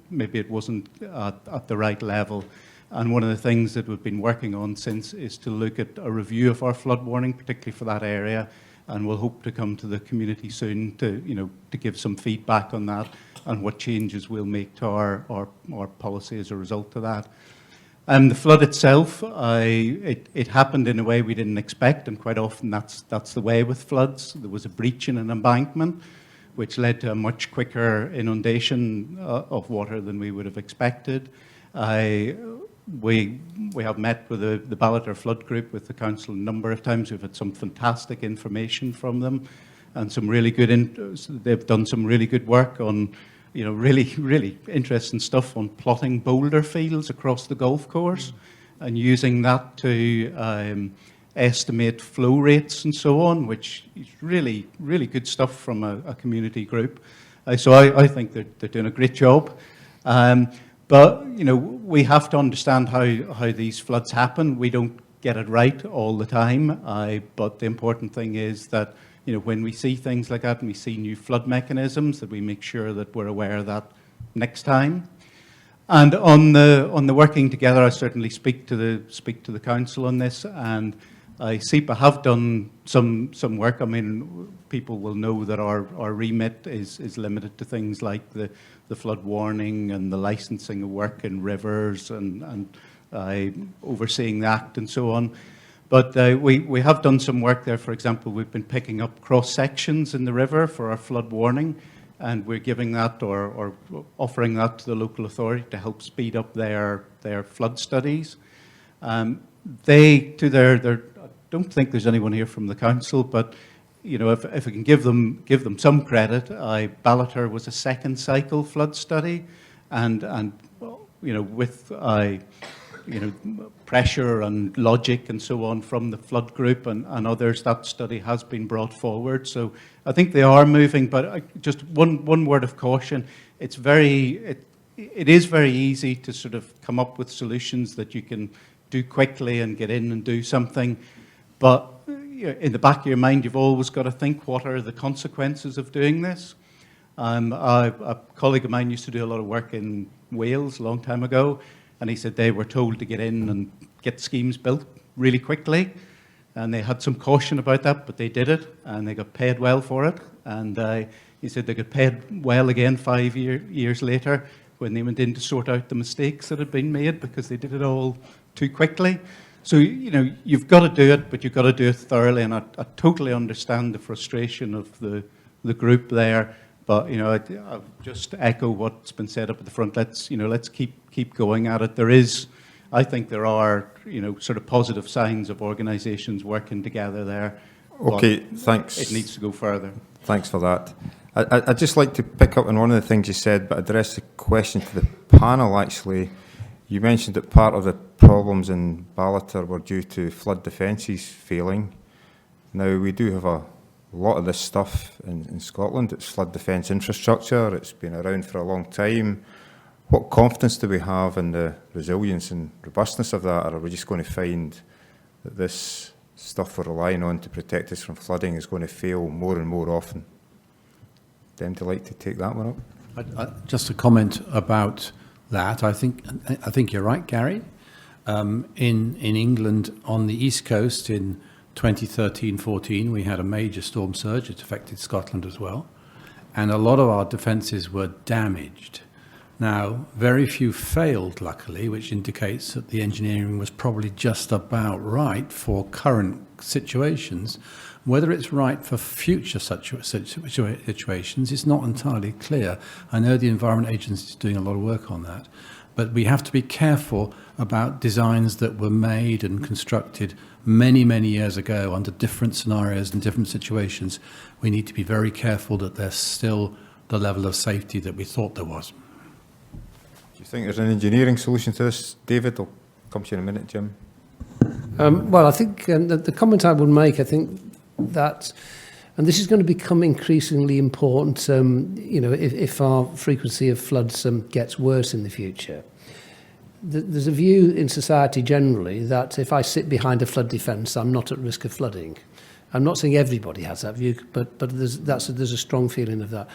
maybe it wasn't at the right level. And one of the things that we've been working on since is to look at a review of our flood warning, particularly for that area, and we'll hope to come to the community soon to, to give some feedback on that and what changes we'll make to our policy as a result of that. The flood itself, it happened in a way we didn't expect, and quite often that's the way with floods. There was a breach in an embankment, which led to a much quicker inundation of water than we would have expected. We have met with the Ballater Flood Group with the council a number of times. We've had some fantastic information from them, and some really good. They've done some really good work on, really interesting stuff on plotting boulder fields across the golf course, and using that to estimate flow rates and so on, which is really good stuff from a community group. So I think they're doing a great job. But, we have to understand how these floods happen. We don't get it right all the time. But the important thing is that, when we see things like that and we see new flood mechanisms, that we make sure that we're aware of that next time. And on the working together, I certainly speak to the council on this, and SEPA have done some work. I mean, people will know that our remit is limited to things like the flood warning and the licensing of work in rivers and overseeing the Act and so on. But we have done some work there. For example, we've been picking up cross sections in the river for our flood warning, and we're giving that or offering that to the local authority to help speed up their flood studies. I don't think there's anyone here from the council, but if I can give them some credit, Ballater was a second cycle flood study, and with pressure and logic and so on from the flood group and others, that study has been brought forward. So I think they are moving, but just one word of caution: it is very easy to sort of come up with solutions that you can do quickly and get in and do something. But in the back of your mind, you've always got to think, what are the consequences of doing this? A colleague of mine used to do a lot of work in Wales a long time ago, and he said they were told to get in and get schemes built really quickly, and they had some caution about that, but they did it, and they got paid well for it. And he said they got paid well again 5 years later when they went in to sort out the mistakes that had been made because they did it all too quickly. So, you've got to do it, but you've got to do it thoroughly, and I totally understand the frustration of the group there. But, I'll just echo what's been said up at the front. Let's keep going at it. I think there are, sort of positive signs of organisations working together there. Okay, thanks. It needs to go further. Thanks for that. I'd just like to pick up on one of the things you said, but address the question to the panel, actually. You mentioned that part of the problems in Ballater were due to flood defences failing. Now, we do have a lot of this stuff in Scotland. It's flood defence infrastructure. It's been around for a long time. What confidence do we have in the resilience and robustness of that, or are we just going to find that this stuff we're relying on to protect us from flooding is going to fail more and more often? Would you like to take that one up? Just a comment about that. I think you're right, Gary. In England, on the East Coast in 2013-14, we had a major storm surge. It affected Scotland as well. And a lot of our defences were damaged. Now, very few failed, luckily, which indicates that the engineering was probably just about right for current situations. Whether it's right for future situations is not entirely clear. I know the Environment Agency is doing a lot of work on that. But we have to be careful about designs that were made and constructed many, many years ago under different scenarios and different situations. We need to be very careful that there's still the level of safety that we thought there was. Do you think there's an engineering solution to this, David? I'll come to you in a minute, Jim. Well, I think the comment I would make, I think that, and this is going to become increasingly important, if our frequency of floods gets worse in the future. There's a view in society generally that if I sit behind a flood defence, I'm not at risk of flooding. I'm not saying everybody has that view, but there's a strong feeling of that.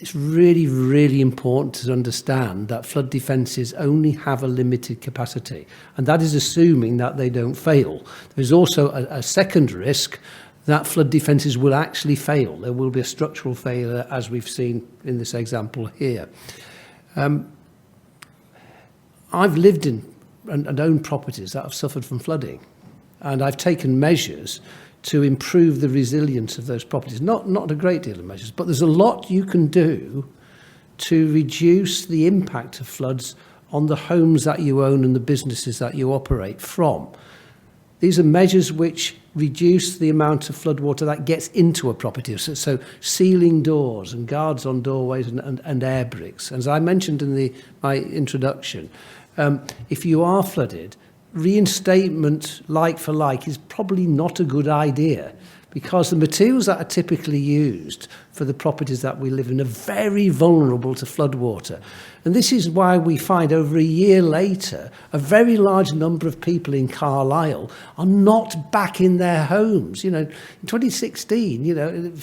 It's really, really important to understand that flood defences only have a limited capacity, and that is assuming that they don't fail. There's also a second risk that flood defences will actually fail. There will be a structural failure, as we've seen in this example here. I've lived in and owned properties that have suffered from flooding, and I've taken measures to improve the resilience of those properties. Not a great deal of measures, but there's a lot you can do to reduce the impact of floods on the homes that you own and the businesses that you operate from. These are measures which reduce the amount of floodwater that gets into a property. So sealing doors and guards on doorways and air bricks. As I mentioned in my introduction, if you are flooded, reinstatement like for like is probably not a good idea, because the materials that are typically used for the properties that we live in are very vulnerable to floodwater. And this is why we find over a year later, a very large number of people in Carlisle are not back in their homes. You know, in 2016, a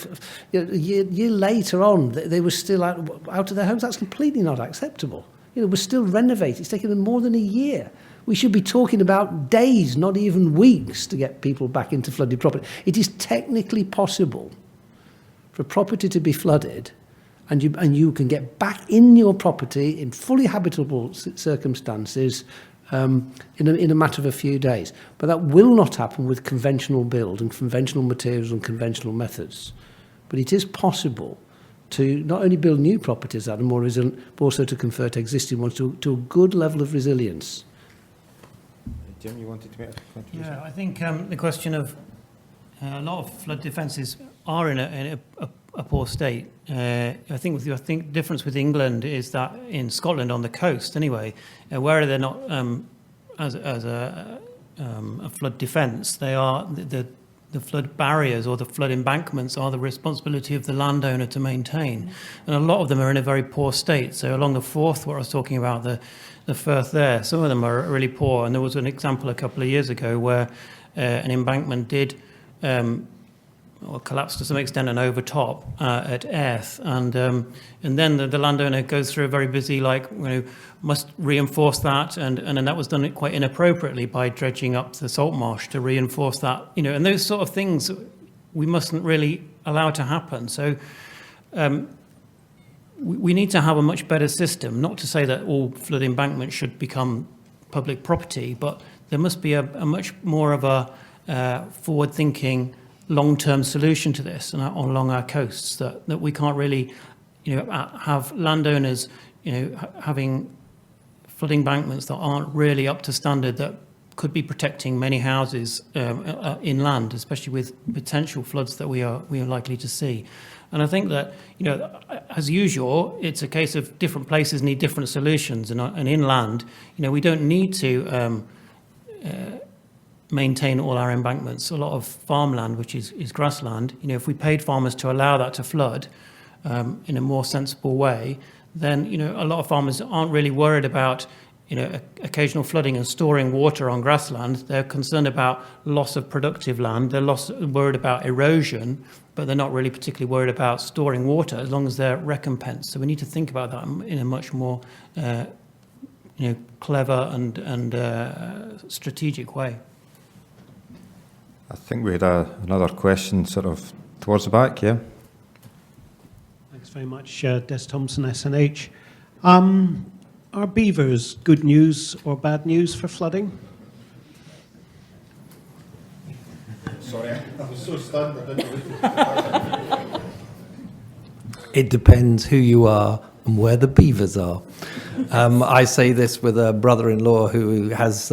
year later on, they were still out of their homes. That's completely not acceptable. We're still renovating. It's taken them more than a year. We should be talking about days, not even weeks, to get people back into flooded property. It is technically possible for a property to be flooded and you can get back in your property in fully habitable circumstances in a matter of a few days. But that will not happen with conventional build and conventional materials and conventional methods. But it is possible to not only build new properties that are more resilient, but also to convert existing ones to a good level of resilience. Jim, you wanted to make a contribution? Yeah, I think the question of a lot of flood defences are in a poor state. I think the difference with England is that in Scotland, on the coast anyway, where they're not as a flood defence, they are the flood barriers or the flood embankments are the responsibility of the landowner to maintain. And a lot of them are in a very poor state. So along the Forth, what I was talking about, the Firth there, some of them are really poor. And there was an example a couple of years ago where an embankment did collapse to some extent and overtop at Erth. And then the landowner goes through a very busy, must reinforce that. And that was done quite inappropriately by dredging up the salt marsh to reinforce that. And those sort of things we mustn't really allow to happen. So we need to have a much better system, not to say that all flood embankments should become public property, but there must be a much more of a forward-thinking, long-term solution to this and along our coasts, that we can't really have landowners having flood embankments that aren't really up to standard, that could be protecting many houses inland, especially with potential floods that we are likely to see. And I think that, as usual, it's a case of different places need different solutions. And inland, we don't need to maintain all our embankments. A lot of farmland, which is grassland, if we paid farmers to allow that to flood in a more sensible way, then, a lot of farmers aren't really worried about occasional flooding and storing water on grassland. They're concerned about loss of productive land. They're worried about erosion, but they're not really particularly worried about storing water as long as they're recompensed. So we need to think about that in a much more clever and strategic way. I think we had another question sort of towards the back, yeah? Thanks very much, Des Thompson, SNH. Are beavers good news or bad news for flooding? Sorry, I was so stunned I didn't know. It depends who you are and where the beavers are. I say this with a brother-in-law who has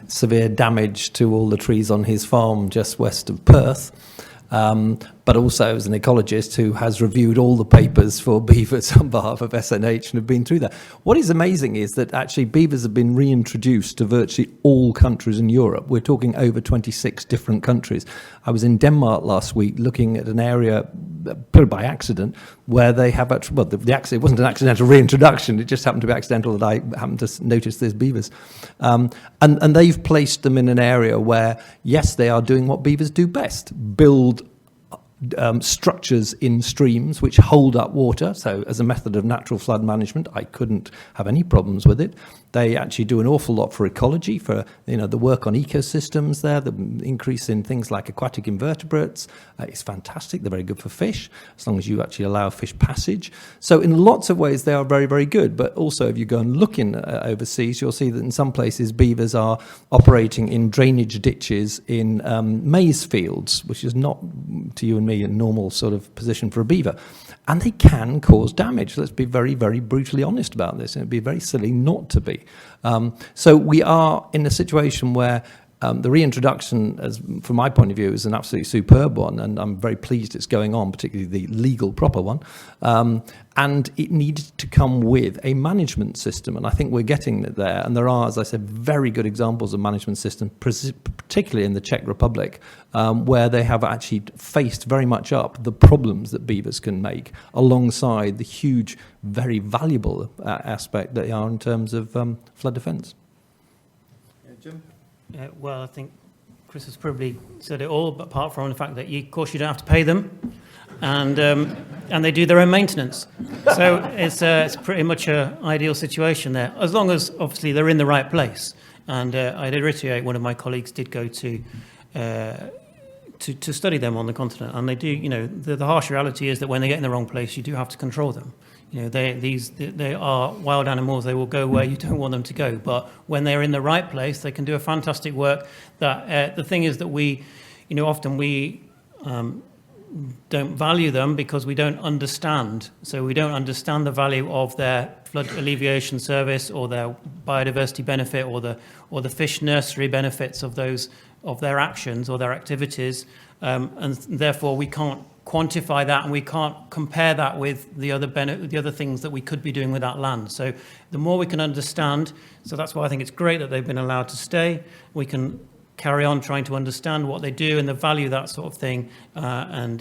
severe damage to all the trees on his farm just west of Perth. But also as an ecologist who has reviewed all the papers for beavers on behalf of SNH and have been through that. What is amazing is that actually beavers have been reintroduced to virtually all countries in Europe. We're talking over 26 different countries. I was in Denmark last week looking at an area, put by accident, where they have actually, well, the accident, it wasn't an accidental reintroduction, it just happened to be accidental that I happened to notice there's beavers. And they've placed them in an area where, yes, they are doing what beavers do best, build structures in streams which hold up water. So as a method of natural flood management, I couldn't have any problems with it. They actually do an awful lot for ecology, for the work on ecosystems there, the increase in things like aquatic invertebrates is fantastic. They're very good for fish, as long as you actually allow fish passage. So in lots of ways, they are very, very good. But also, if you go and look in overseas, you'll see that in some places, beavers are operating in drainage ditches in maize fields, which is not, to you and me, a normal sort of position for a beaver. And they can cause damage. Let's be very, very brutally honest about this. And it'd be very silly not to be. So we are in a situation where the reintroduction, from my point of view, is an absolutely superb one, and I'm very pleased it's going on, particularly the legal, proper one. And it needed to come with a management system, and I think we're getting it there. And there are, as I said, very good examples of management systems, particularly in the Czech Republic, where they have actually faced very much up the problems that beavers can make, alongside the huge, very valuable aspect they are in terms of flood defence. Jim? Well, I think Chris has probably said it all, but apart from the fact that, of course, you don't have to pay them, and they do their own maintenance. So it's pretty much an ideal situation there, as long as, obviously, they're in the right place. And I'd reiterate, one of my colleagues did go to study them on the continent, and they do. The harsh reality is that when they get in the wrong place, you do have to control them. They are wild animals. They will go where you don't want them to go. But when they're in the right place, they can do a fantastic work. That the thing is that often we don't value them because we don't understand. So we don't understand the value of their flood alleviation service, or their biodiversity benefit, or the fish nursery benefits of their actions or their activities, and therefore we can't quantify that, and we can't compare that with the other things that we could be doing with that land. So the more we can understand, so that's why I think it's great that they've been allowed to stay. We can carry on trying to understand what they do and the value, that sort of thing, and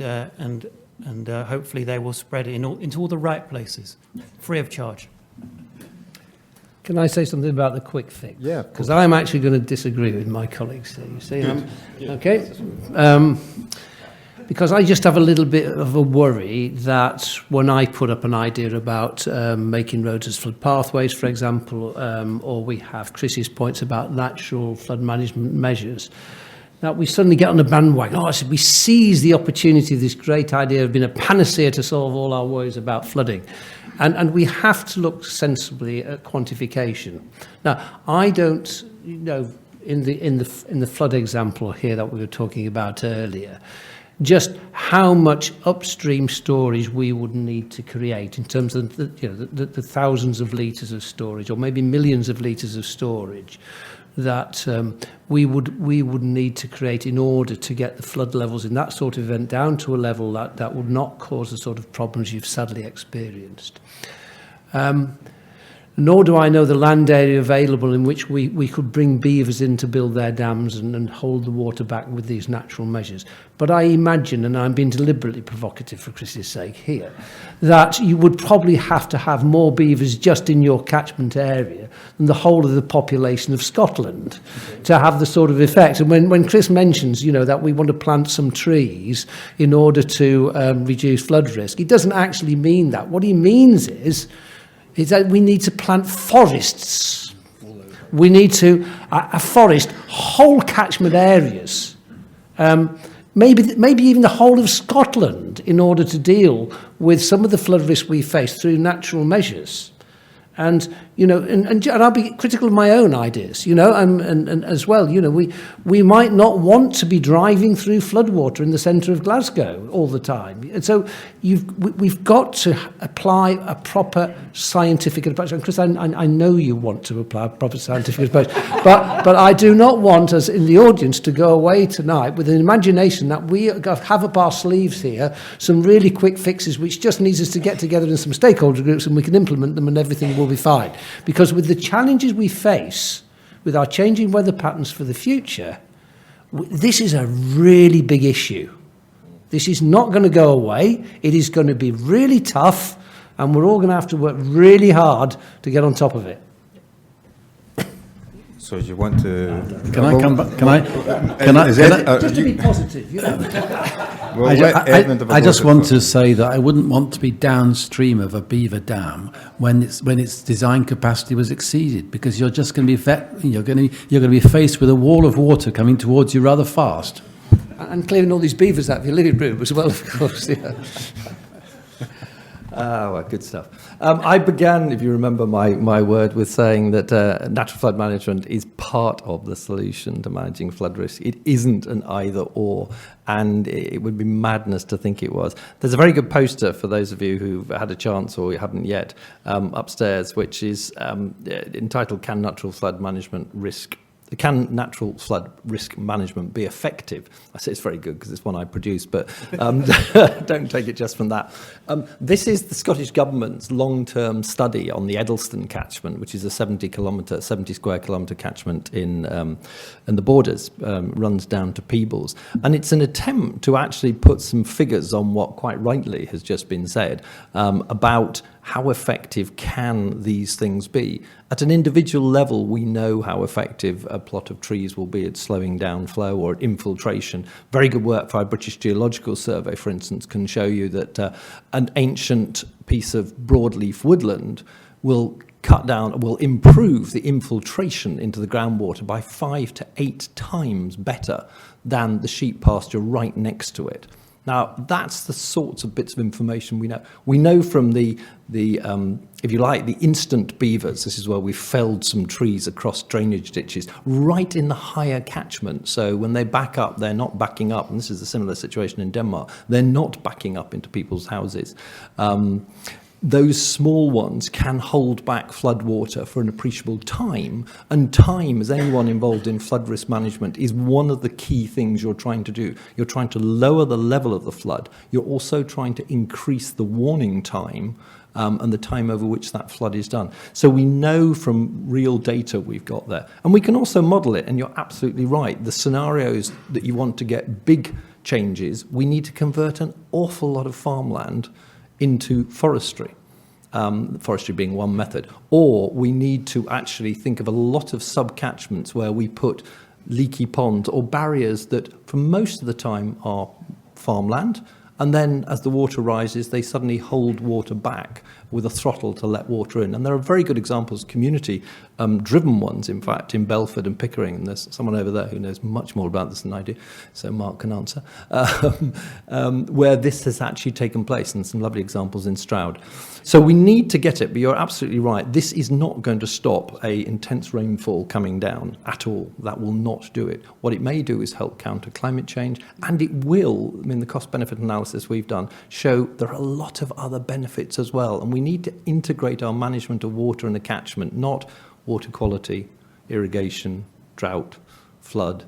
hopefully they will spread it into all the right places, free of charge. Can I say something about the quick fix? Yeah. Because I'm actually going to disagree with my colleagues here. You see, okay. Because I just have a little bit of a worry that when I put up an idea about making roads as flood pathways, for example, or we have Chris's points about natural flood management measures, that we suddenly get on the bandwagon. I said, we seize the opportunity of this great idea of being a panacea to solve all our worries about flooding. And we have to look sensibly at quantification. Now, I don't, in the flood example here that we were talking about earlier, just how much upstream storage we would need to create in terms of the thousands of litres of storage, or maybe millions of litres of storage, that we would need to create in order to get the flood levels in that sort of event down to a level that would not cause the sort of problems you've sadly experienced. Nor do I know the land area available in which we could bring beavers in to build their dams and hold the water back with these natural measures. But I imagine, and I'm being deliberately provocative for Chris's sake here, that you would probably have to have more beavers just in your catchment area than the whole of the population of Scotland to have the sort of effect. And when Chris mentions, that we want to plant some trees in order to reduce flood risk, he doesn't actually mean that. What he means is that we need to plant forests. We need to a forest, whole catchment areas, maybe even the whole of Scotland, in order to deal with some of the flood risk we face through natural measures. And I'll be critical of my own ideas, and as well, we might not want to be driving through floodwater in the centre of Glasgow all the time. And so we've got to apply a proper scientific approach. And Chris, I know you want to apply a proper scientific approach, but I do not want us in the audience to go away tonight with an imagination that we have up our sleeves here some really quick fixes which just needs us to get together in some stakeholder groups and we can implement them and everything will be fine. Because with the challenges we face, with our changing weather patterns for the future, this is a really big issue. This is not going to go away. It is going to be really tough, and we're all going to have to work really hard to get on top of it. So So do you want to... Can I come back? Can I? Just to be positive, you know. I just want to say that I wouldn't want to be downstream of a beaver dam when its design capacity was exceeded, because you're just going to be you're going to be faced with a wall of water coming towards you rather fast. And clearing all these beavers out of your living room as well, of course. Yeah. Well, good stuff. I began, if you remember my word, with saying that natural flood management is part of the solution to managing flood risk. It isn't an either or, and it would be madness to think it was. There's a very good poster for those of you who've had a chance or you haven't yet upstairs, which is entitled "Can Natural Flood Risk Management Be Effective?" I say it's very good because it's one I produced, but don't take it just from that. This is the Scottish Government's long-term study on the Eddleston catchment, which is a 70 square kilometre catchment in the Borders, runs down to Peebles. And it's an attempt to actually put some figures on what quite rightly has just been said about how effective can these things be. At an individual level, we know how effective a plot of trees will be at slowing down flow or at infiltration. Very good work by British Geological Survey, for instance, can show you that an ancient piece of broadleaf woodland will improve the infiltration into the groundwater by 5 to 8 times better than the sheep pasture right next to it. Now, that's the sorts of bits of information we know. We know from the if you like, the instant beavers. This is where we felled some trees across drainage ditches right in the higher catchment. So when they back up, they're not backing up. And this is a similar situation in Denmark. They're not backing up into people's houses. Those small ones can hold back floodwater for an appreciable time. And time, as anyone involved in flood risk management, is one of the key things you're trying to do. You're trying to lower the level of the flood. You're also trying to increase the warning time and the time over which that flood is done. So we know from real data we've got there. And we can also model it, and you're absolutely right. The scenarios that you want to get big changes, we need to convert an awful lot of farmland into forestry, forestry being one method. Or we need to actually think of a lot of sub-catchments where we put leaky ponds or barriers that for most of the time are farmland, and then as the water rises, they suddenly hold water back with a throttle to let water in. And there are very good examples, community-driven ones, in fact, in Belford and Pickering. And there's someone over there who knows much more about this than I do, so Mark can answer, where this has actually taken place, and some lovely examples in Stroud. So we need to get it, but you're absolutely right. This is not going to stop a intense rainfall coming down at all. That will not do it. What it may do is help counter climate change, and it will, I mean, the cost-benefit analysis we've done show there are a lot of other benefits as well, and we need to integrate our management of water and a catchment, not water quality, irrigation, drought, flood,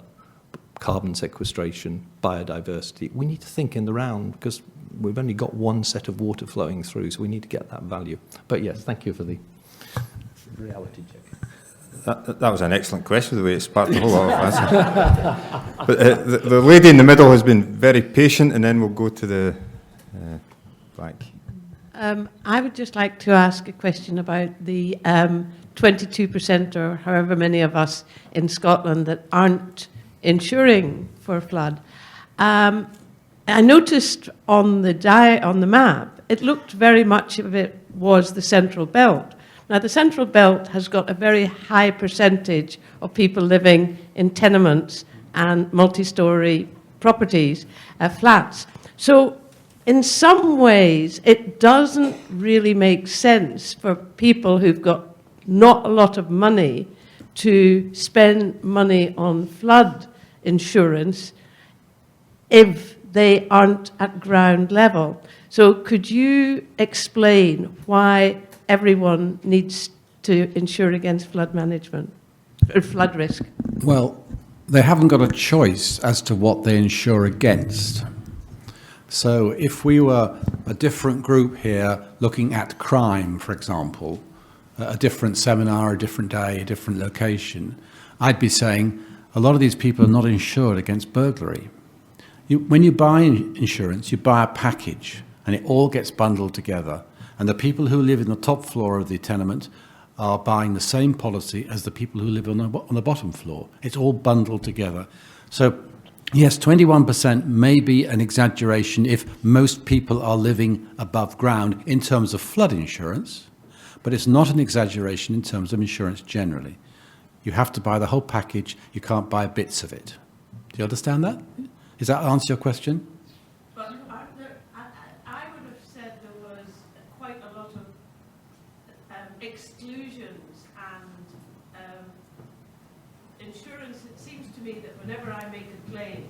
carbon sequestration, biodiversity. We need to think in the round because we've only got one set of water flowing through, so we need to get that value. But yes, thank you for the reality check. That was an excellent question, the way it sparked a whole lot of answers. But the lady in the middle has been very patient, and then we'll go to the back. I would just like to ask a question about the 22% or however many of us in Scotland that aren't insuring for flood. I noticed on the map, it looked very much of it was the Central Belt. Now, the Central Belt has got a very high percentage of people living in tenements and multi-storey properties, flats. So in some ways, it doesn't really make sense for people who've got not a lot of money to spend money on flood insurance if they aren't at ground level. So could you explain why everyone needs to insure against flood management, or flood risk? Well, they haven't got a choice as to what they insure against. So if we were a different group here looking at crime, for example, a different seminar, a different day, a different location, I'd be saying a lot of these people are not insured against burglary. When you buy insurance, you buy a package, and it all gets bundled together. And the people who live in the top floor of the tenement are buying the same policy as the people who live on the bottom floor. It's all bundled together. So, yes, 21% may be an exaggeration if most people are living above ground in terms of flood insurance, but it's not an exaggeration in terms of insurance generally. You have to buy the whole package. You can't buy bits of it. Do you understand that? Does that answer your question? But I would have said there was quite a lot of exclusions and insurance. It seems to me that whenever I make a claim,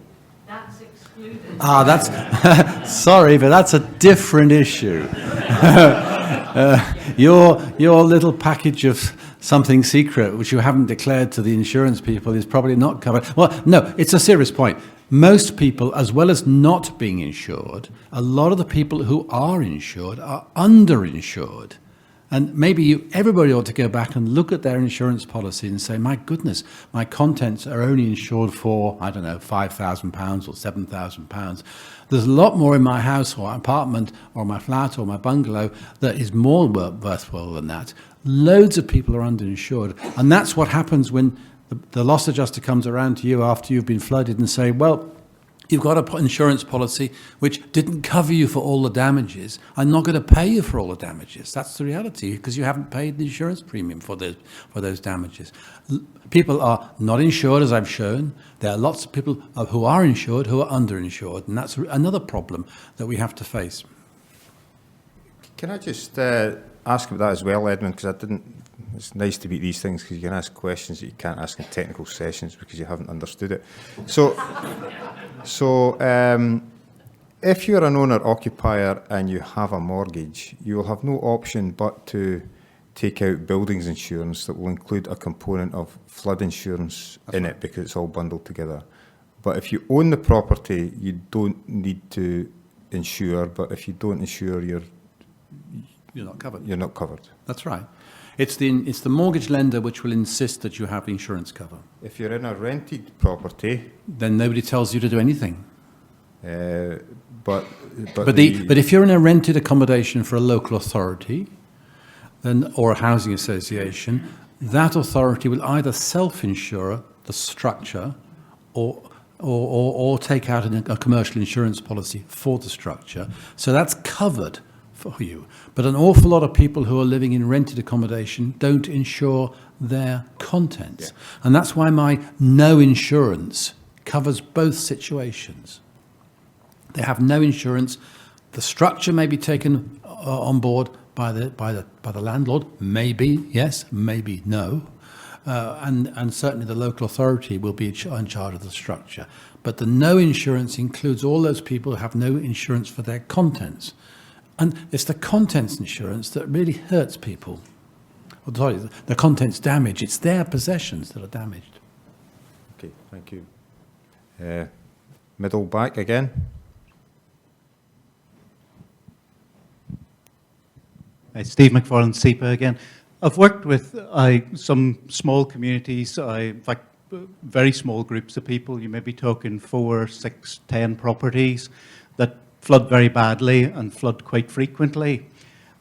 that's excluded. That's sorry, but that's a different issue. Your little package of something secret, which you haven't declared to the insurance people, is probably not covered. Well, no, it's a serious point. Most people, as well as not being insured, a lot of the people who are insured are underinsured. And maybe everybody ought to go back and look at their insurance policy and say, my goodness, my contents are only insured for, I don't know, £5,000 or £7,000. There's a lot more in my house or apartment or my flat or my bungalow that is more worthwhile than that. Loads of people are underinsured. And that's what happens when the loss adjuster comes around to you after you've been flooded and say, well, you've got an insurance policy which didn't cover you for all the damages. I'm not going to pay you for all the damages. That's the reality, because you haven't paid the insurance premium for those damages. People are not insured, as I've shown. There are lots of people who are insured who are underinsured, and that's another problem that we have to face. Can I just ask about that as well, Edmund, because I didn't... It's nice to beat these things because you can ask questions that you can't ask in technical sessions because you haven't understood it. So if you're an owner-occupier and you have a mortgage, you will have no option but to take out buildings insurance that will include a component of flood insurance in it because it's all bundled together. But if you own the property, you don't need to insure, but if you don't insure, you're not covered. You're not covered. That's right. It's the mortgage lender which will insist that you have insurance cover. If you're in a rented property, then nobody tells you to do anything. But if you're in a rented accommodation for a local authority, then or a housing association, that authority will either self-insure the structure or take out a commercial insurance policy for the structure. So that's covered for you. But an awful lot of people who are living in rented accommodation don't insure their contents. Yeah. And that's why my no insurance covers both situations. They have no insurance. The structure may be taken on board by the landlord. Maybe yes, maybe no. And certainly the local authority will be in charge of the structure. But the no insurance includes all those people who have no insurance for their contents. And it's the contents insurance that really hurts people. Well, sorry, the contents damage. It's their possessions that are damaged. Okay, thank you. Middle back again. Steve McFarlane, SEPA again. I've worked with some small communities, in fact, very small groups of people. You may be talking 4, 6, 10 properties that flood very badly and flood quite frequently.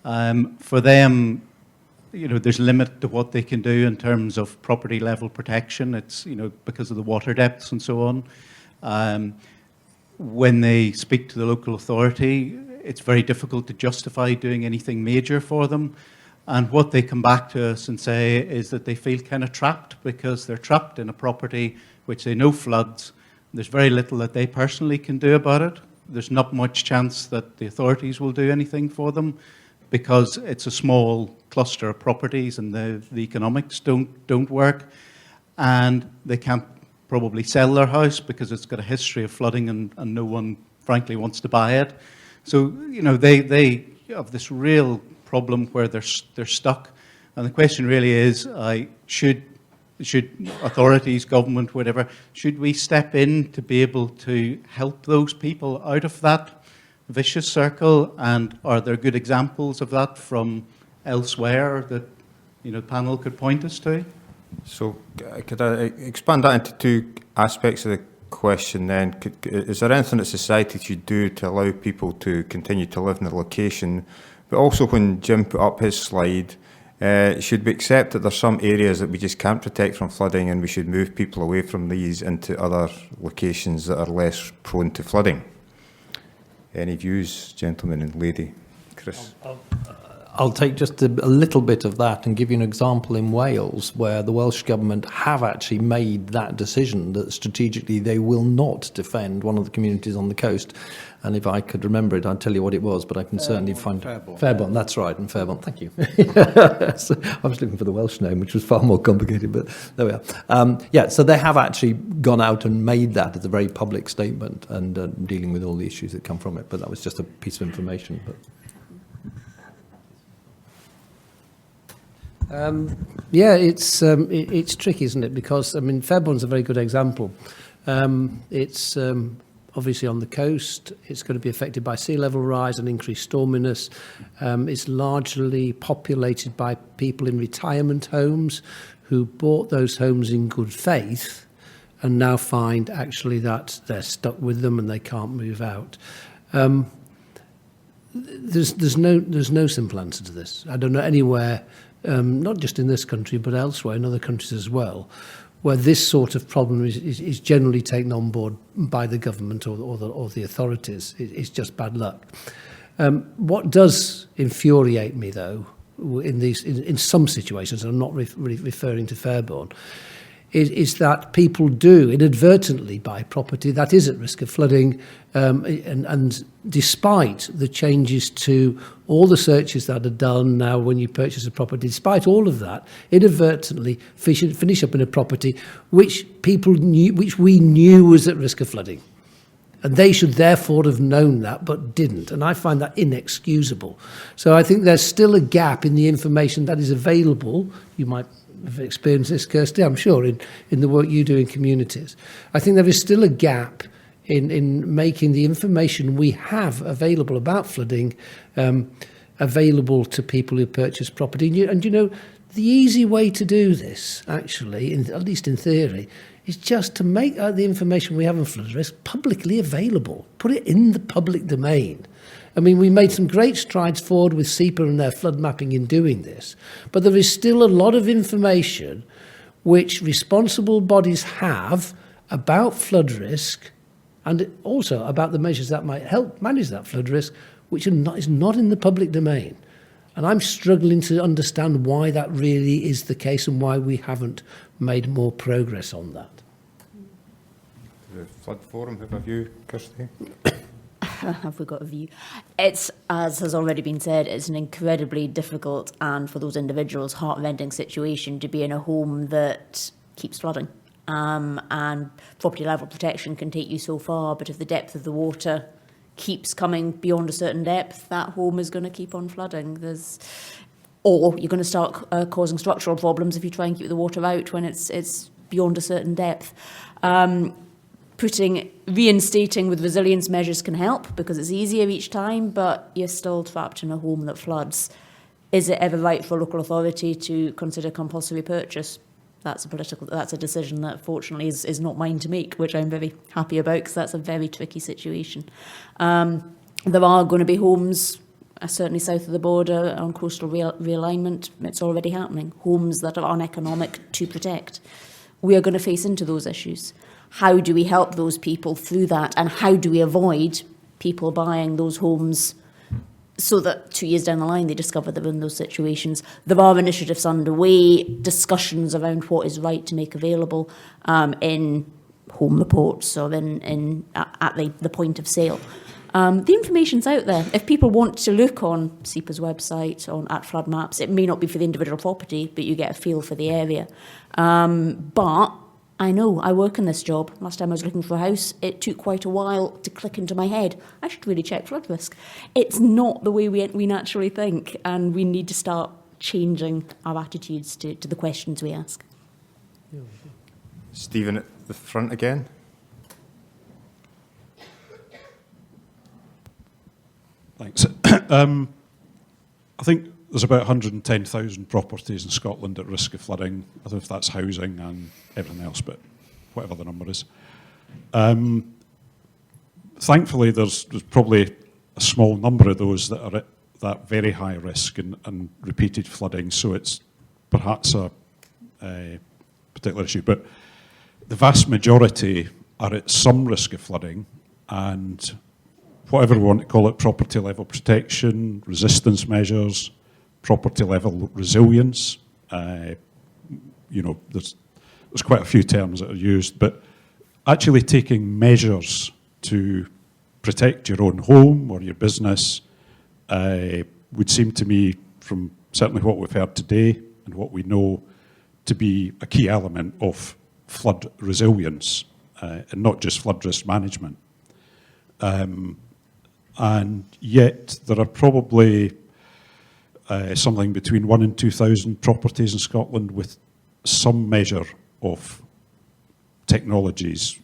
For them, there's a limit to what they can do in terms of property level protection. It's, because of the water depths and so on. When they speak to the local authority, it's very difficult to justify doing anything major for them. And what they come back to us and say is that they feel kind of trapped because they're trapped in a property which they know floods. There's very little that they personally can do about it. There's not much chance that the authorities will do anything for them because it's a small cluster of properties and the economics don't work. And they can't probably sell their house because it's got a history of flooding and no one, frankly, wants to buy it. So, they have this real problem where they're stuck. And the question really is, should authorities, government, whatever, should we step in to be able to help those people out of that vicious circle? And are there good examples of that from elsewhere that the panel could point us to? So could I expand that into two aspects of the question then? Is there anything that society should do to allow people to continue to live in the location? But also when Jim put up his slide, Should we accept that there's some areas that we just can't protect from flooding and we should move people away from these into other locations that are less prone to flooding? Any views, gentlemen and lady? Chris? I'll take just a little bit of that and give you an example in Wales, where the Welsh Government have actually made that decision that strategically they will not defend one of the communities on the coast. And if I could remember it, I'd tell you what it was, but I can certainly find... Fairborn, that's right, and Fairborn, thank you. So I was looking for the Welsh name, which was far more complicated, but there we are. Yeah, so they have actually gone out and made that as a very public statement and dealing with all the issues that come from it, but that was just a piece of information. But. Yeah, it's tricky, isn't it? Because, I mean, Fairborn's a very good example. It's obviously on the coast. It's going to be affected by sea level rise and increased storminess. It's largely populated by people in retirement homes who bought those homes in good faith and now find actually that they're stuck with them and they can't move out. There's no simple answer to this. I don't know anywhere, not just in this country, but elsewhere, in other countries as well, where this sort of problem is generally taken on board by the government or the authorities. It's just bad luck. What does infuriate me, though, in some situations, and I'm not referring to Fairborn, is that people do inadvertently buy property that is at risk of flooding, and despite the changes to all the searches that are done now when you purchase a property, despite all of that, inadvertently finish up in a property which we knew was at risk of flooding. And they should therefore have known that, but didn't. And I find that inexcusable. So I think there's still a gap in the information that is available. You might have experienced this, Kirsty, I'm sure, in the work you do in communities. I think there is still a gap in making the information we have available about flooding available to people who purchase property. And you know, the easy way to do this, actually, at least in theory, is just to make the information we have on flood risk publicly available. Put it in the public domain. I mean, we made some great strides forward with SEPA and their flood mapping in doing this, but there is still a lot of information which responsible bodies have about flood risk and also about the measures that might help manage that flood risk, which is not in the public domain. And I'm struggling to understand why that really is the case and why we haven't made more progress on that. The Flood Forum, have a view, Kirsty? Have we got a view? It's, as has already been said, it's an incredibly difficult and, for those individuals, heart-rending situation to be in a home that keeps flooding. And property level protection can take you so far, but if the depth of the water keeps coming beyond a certain depth, that home is going to keep on flooding. Or you're going to start causing structural problems if you try and keep the water out when it's beyond a certain depth. Reinstating with resilience measures can help because it's easier each time, but you're still trapped in a home that floods. Is it ever right for a local authority to consider compulsory purchase? That's a decision that fortunately is not mine to make, which I'm very happy about because that's a very tricky situation. There are going to be homes, certainly south of the border on coastal realignment, it's already happening, homes that are uneconomic to protect. We are going to face into those issues. How do we help those people through that, and how do we avoid people buying those homes so that 2 years down the line they discover they're in those situations? There are initiatives underway, discussions around what is right to make available in home reports or at the point of sale. The information's out there. If people want to look on SEPA's website, at flood maps, it may not be for the individual property, but you get a feel for the area. But I know, I work in this job. Last time I was looking for a house, it took quite a while to click into my head. I should really check flood risk. It's not the way we naturally think, and we need to start changing our attitudes to the questions we ask. Stephen at the front again. Thanks. I think there's about 110,000 properties in Scotland at risk of flooding. I don't know if that's housing and everything else, but whatever the number is. Thankfully, there's probably a small number of those that that very high risk and repeated flooding, so it's perhaps a particular issue. But the vast majority are at some risk of flooding, and whatever we want to call it, property level protection, resistance measures, property level resilience. There's quite a few terms that are used, but actually taking measures to protect your own home or your business would seem to me, from certainly what we've heard today and what we know, to be a key element of flood resilience and not just flood risk management. And yet there are probably something between 1,000 and 2,000 properties in Scotland with some measure of technologies,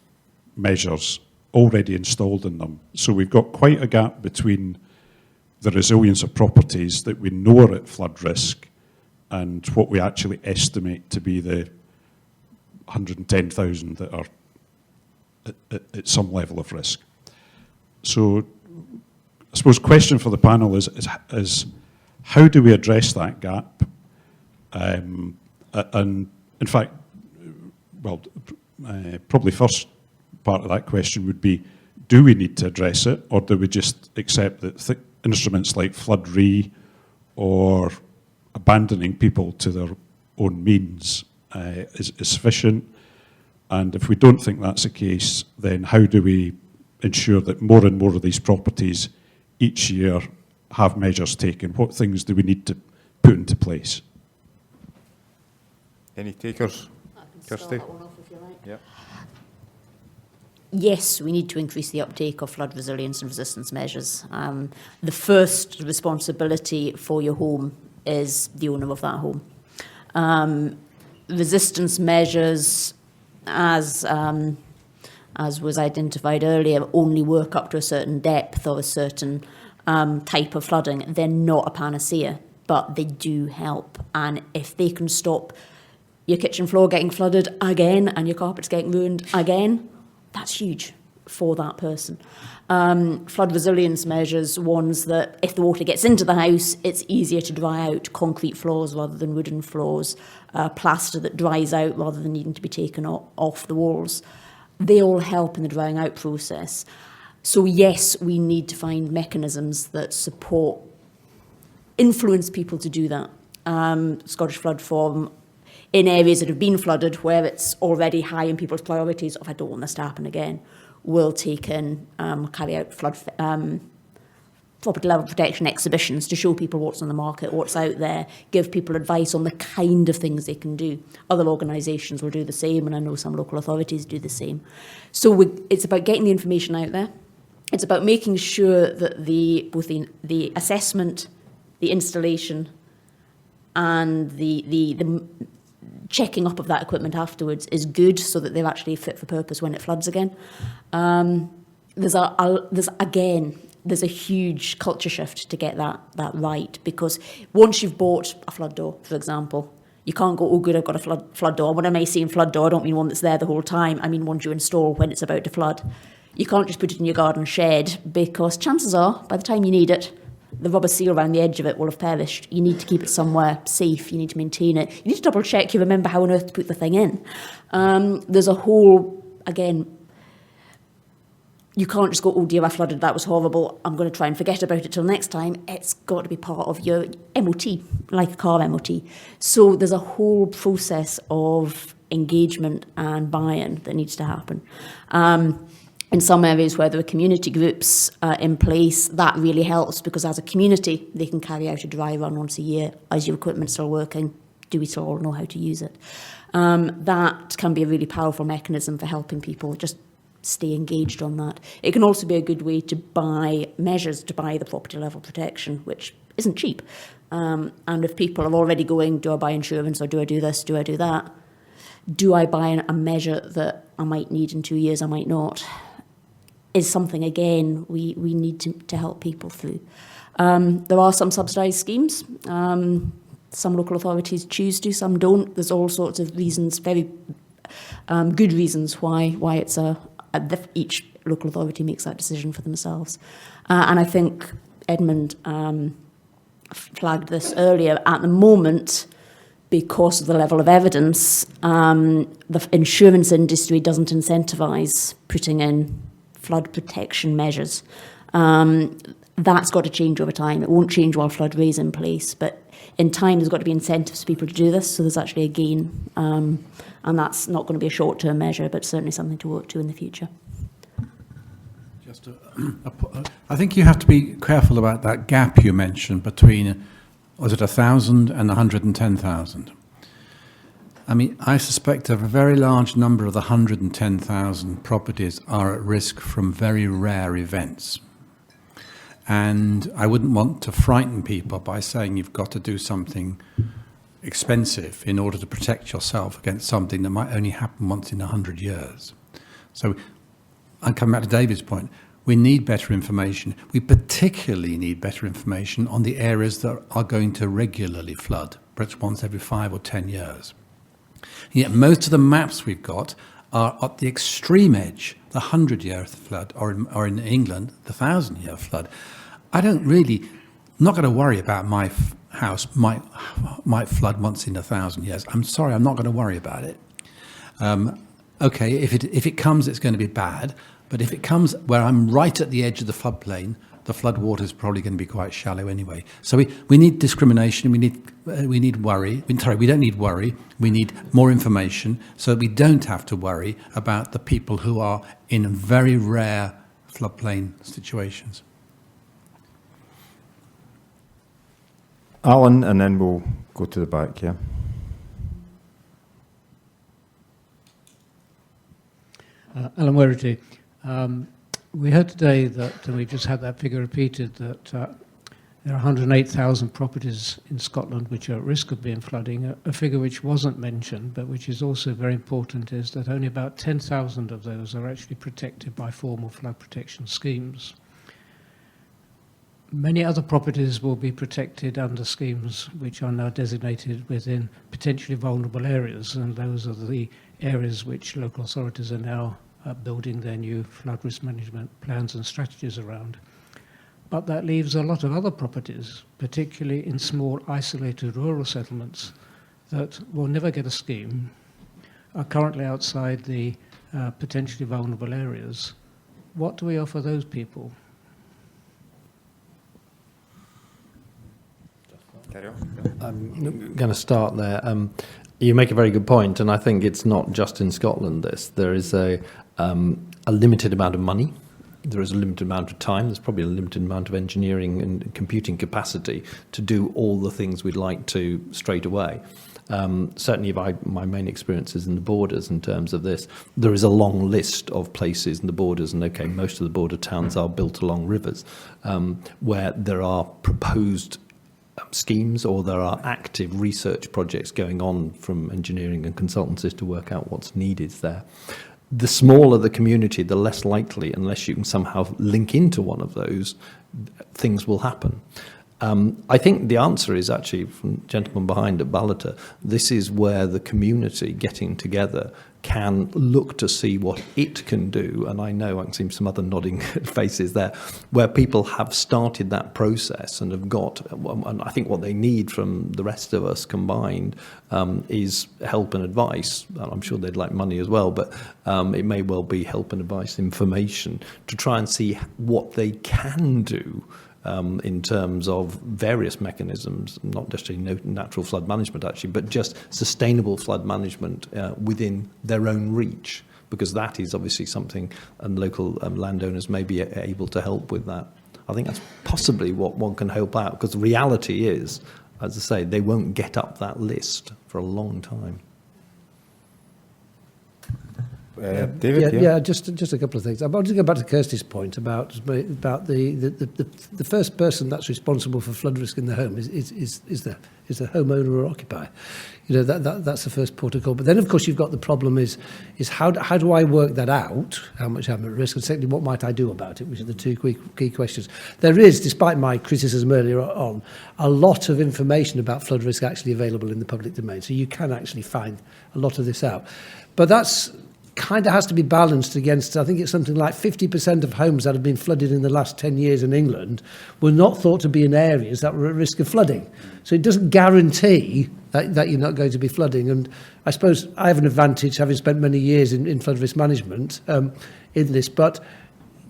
measures already installed in them. So we've got quite a gap between the resilience of properties that we know are at flood risk and what we actually estimate to be the 110,000 that are at some level of risk. So I suppose question for the panel is how do we address that gap? And in fact, well, probably first part of that question would be, do we need to address it, or do we just accept that instruments like flood or abandoning people to their own means is sufficient? And if we don't think that's the case, then how do we ensure that more and more of these properties each year have measures taken? What things do we need to put into place? Any takers? Kirsty? Yeah. Yes, we need to increase the uptake of flood resilience and resistance measures. The first responsibility for your home is the owner of that home. Resistance measures, as was identified earlier, only work up to a certain depth or a certain type of flooding. They're not a panacea, but they do help. And if they can stop your kitchen floor getting flooded again and your carpets getting ruined again, that's huge for that person. Flood resilience measures, ones that if the water gets into the house, it's easier to dry out, concrete floors rather than wooden floors, plaster that dries out rather than needing to be taken off the walls. They all help in the drying out process. So yes, we need to find mechanisms that influence people to do that. Scottish Flood Forum, in areas that have been flooded, where it's already high in people's priorities of I don't want this to happen again, will carry out flood property level protection exhibitions to show people what's on the market, what's out there, give people advice on the kind of things they can do. Other organisations will do the same, and I know some local authorities do the same. So it's about getting the information out there. It's about making sure that both the assessment, the installation, and the checking up of that equipment afterwards is good, so that they're actually fit for purpose when it floods again. There's a huge culture shift to get that right, because once you've bought a flood door, for example, you can't go, oh good, I've got a flood door. When I may say flood door, I don't mean one that's there the whole time. I mean one you install when it's about to flood. You can't just put it in your garden shed, because chances are, by the time you need it, the rubber seal around the edge of it will have perished. You need to keep it somewhere safe. You need to maintain it. You need to double check you remember how on earth to put the thing in. There's a whole, again, you can't just go, oh dear, I flooded, that was horrible, I'm going to try and forget about it till next time. It's got to be part of your MOT, like a car MOT. So there's a whole process of engagement and buy-in that needs to happen. In some areas where there are community groups in place, that really helps, because as a community, they can carry out a dry run once a year. Is your equipment still working? Do we still all know how to use it? That can be a really powerful mechanism for helping people just stay engaged on that. It can also be a good way to buy measures to buy the property level protection, which isn't cheap. And if people are already going, do I buy insurance, or do I do this, do I do that? Do I buy a measure that I might need in 2 years, I might not? Is something, again, we need to help people through. There are some subsidised schemes. Some local authorities choose to, some don't. There's all sorts of reasons, very good reasons why it's each local authority makes that decision for themselves. And I think Edmund flagged this earlier. At the moment, because of the level of evidence, the insurance industry doesn't incentivise putting in flood protection measures. That's got to change over time. It won't change while Flood Re is in place, but in time there's got to be incentives for people to do this, so there's actually a gain. And that's not going to be a short-term measure, but certainly something to work to in the future. I think you have to be careful about that gap you mentioned between, was it 1,000 and 110,000? I mean, I suspect a very large number of the 110,000 properties are at risk from very rare events. And I wouldn't want to frighten people by saying you've got to do something expensive in order to protect yourself against something that might only happen once in 100 years. So I'm coming back to David's point. We need better information. We particularly need better information on the areas that are going to regularly flood, perhaps once every 5 or 10 years. And yet most of the maps we've got are at the extreme edge, the 100-year flood, or in England, the 1,000-year flood. I'm not going to worry about my house might flood once in 1,000 years. I'm sorry, I'm not going to worry about it. Okay, if it comes, it's going to be bad. But if it comes where I'm right at the edge of the floodplain, the flood water is probably going to be quite shallow anyway. So we need discrimination. We need worry. We don't need worry. We need more information so that we don't have to worry about the people who are in very rare floodplain situations. Alan, and then we'll go to the back, yeah. Alan Werity. We heard today that, and we just had that figure repeated, that there are 108,000 properties in Scotland which are at risk of being flooding. A figure which wasn't mentioned, but which is also very important, is that only about 10,000 of those are actually protected by formal flood protection schemes. Many other properties will be protected under schemes which are now designated within potentially vulnerable areas, and those are the areas which local authorities are now building their new flood risk management plans and strategies around. But that leaves a lot of other properties, particularly in small isolated rural settlements, that will never get a scheme, are currently outside the potentially vulnerable areas. What do we offer those people? I'm going to start there. You make a very good point, and I think it's not just in Scotland. There is a limited amount of money. There is a limited amount of time. There's probably a limited amount of engineering and computing capacity to do all the things we'd like to straight away. Certainly, my main experience is in the borders in terms of this. There is a long list of places in the borders, and okay, most of the border towns are built along rivers, where there are proposed schemes or there are active research projects going on from engineering and consultancies to work out what's needed there. The smaller the community, the less likely, unless you can somehow link into one of those, things will happen. I think the answer is actually from the gentleman behind at Ballata. This is where the community getting together can look to see what it can do. And I know I can see some other nodding faces there, where people have started that process and have got, and I think what they need from the rest of us combined is help and advice. I'm sure they'd like money as well, but it may well be help and advice, information, to try and see what they can do in terms of various mechanisms, not just natural flood management actually, but just sustainable flood management within their own reach, because that is obviously something, and local landowners may be able to help with that. I think that's possibly what one can help out, because the reality is, as I say, they won't get up that list for a long time. David, yeah, just a couple of things. I want to go back to Kirsty's point about the first person that's responsible for flood risk in the home is the homeowner or occupier. You know, that's the first port of call. But then, of course, you've got the problem is how do I work that out? How much I'm at risk, and secondly, what might I do about it? Which are the two key questions. There is, despite my criticism earlier on, a lot of information about flood risk actually available in the public domain, so you can actually find a lot of this out. But that's kind of has to be balanced against, I think it's something like 50% of homes that have been flooded in the last 10 years in England were not thought to be in areas that were at risk of flooding. So it doesn't guarantee that you're not going to be flooding. And I suppose I have an advantage, having spent many years in flood risk management in this, but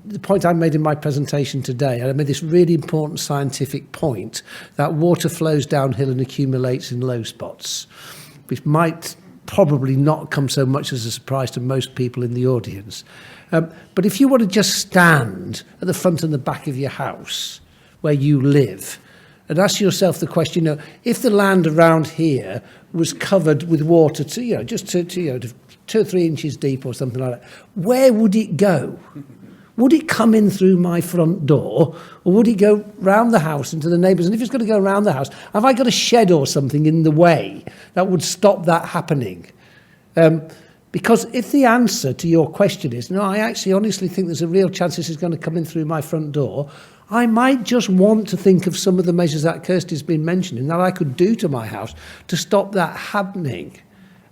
the point I made in my presentation today, I made this really important scientific point that water flows downhill and accumulates in low spots, which might probably not come so much as a surprise to most people in the audience. But if you want to just stand at the front and the back of your house where you live and ask yourself the question, if the land around here was covered with water to, just to 2 or 3 inches deep or something like that, where would it go? Would it come in through my front door, or would it go round the house into the neighbours? And if it's going to go round the house, have I got a shed or something in the way that would stop that happening? Because if the answer to your question is, no, I actually honestly think there's a real chance this is going to come in through my front door, I might just want to think of some of the measures that Kirsty's been mentioning that I could do to my house to stop that happening.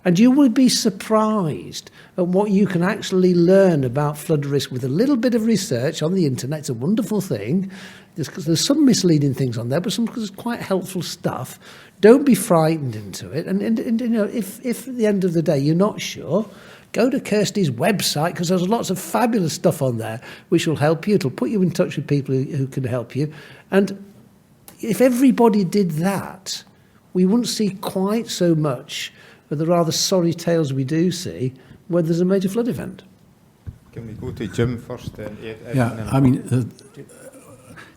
And you will be surprised at what you can actually learn about flood risk with a little bit of research on the internet. It's a wonderful thing. There's some misleading things on there, but there's quite helpful stuff. Don't be frightened into it. And if at the end of the day you're not sure, go to Kirsty's website, because there's lots of fabulous stuff on there which will help you. It'll put you in touch with people who can help you. And if everybody did that, we wouldn't see quite so much of the rather sorry tales we do see when there's a major flood event. Can we go to Jim first? Yeah, I mean,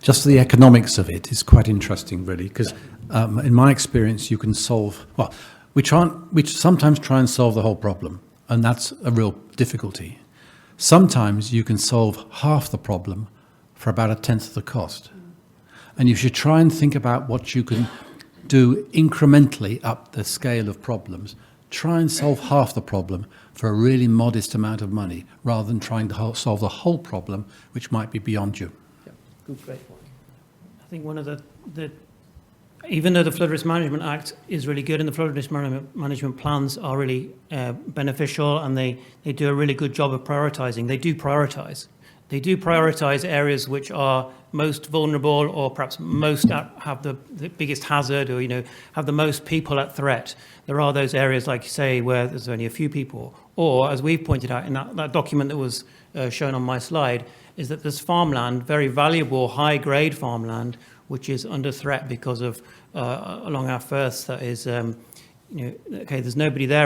just the economics of it is quite interesting, really, because in my experience, you can solve, well, we sometimes try and solve the whole problem, and that's a real difficulty. Sometimes you can solve half the problem for about 1/10 of the cost. And you should try and think about what you can do incrementally up the scale of problems. Try and solve half the problem for a really modest amount of money, rather than trying to solve the whole problem, which might be beyond you. Yeah, good, great point. I think one of the even though the Flood Risk Management Act is really good and the flood risk management plans are really beneficial, and they do a really good job of prioritising, they do prioritise. They do prioritise areas which are most vulnerable, or perhaps most have the biggest hazard, or have the most people at threat. There are those areas, like you say, where there's only a few people. Or, as we've pointed out in that document that was shown on my slide, is that there's farmland, very valuable, high-grade farmland, which is under threat because of along our firths. That is, okay, there's nobody there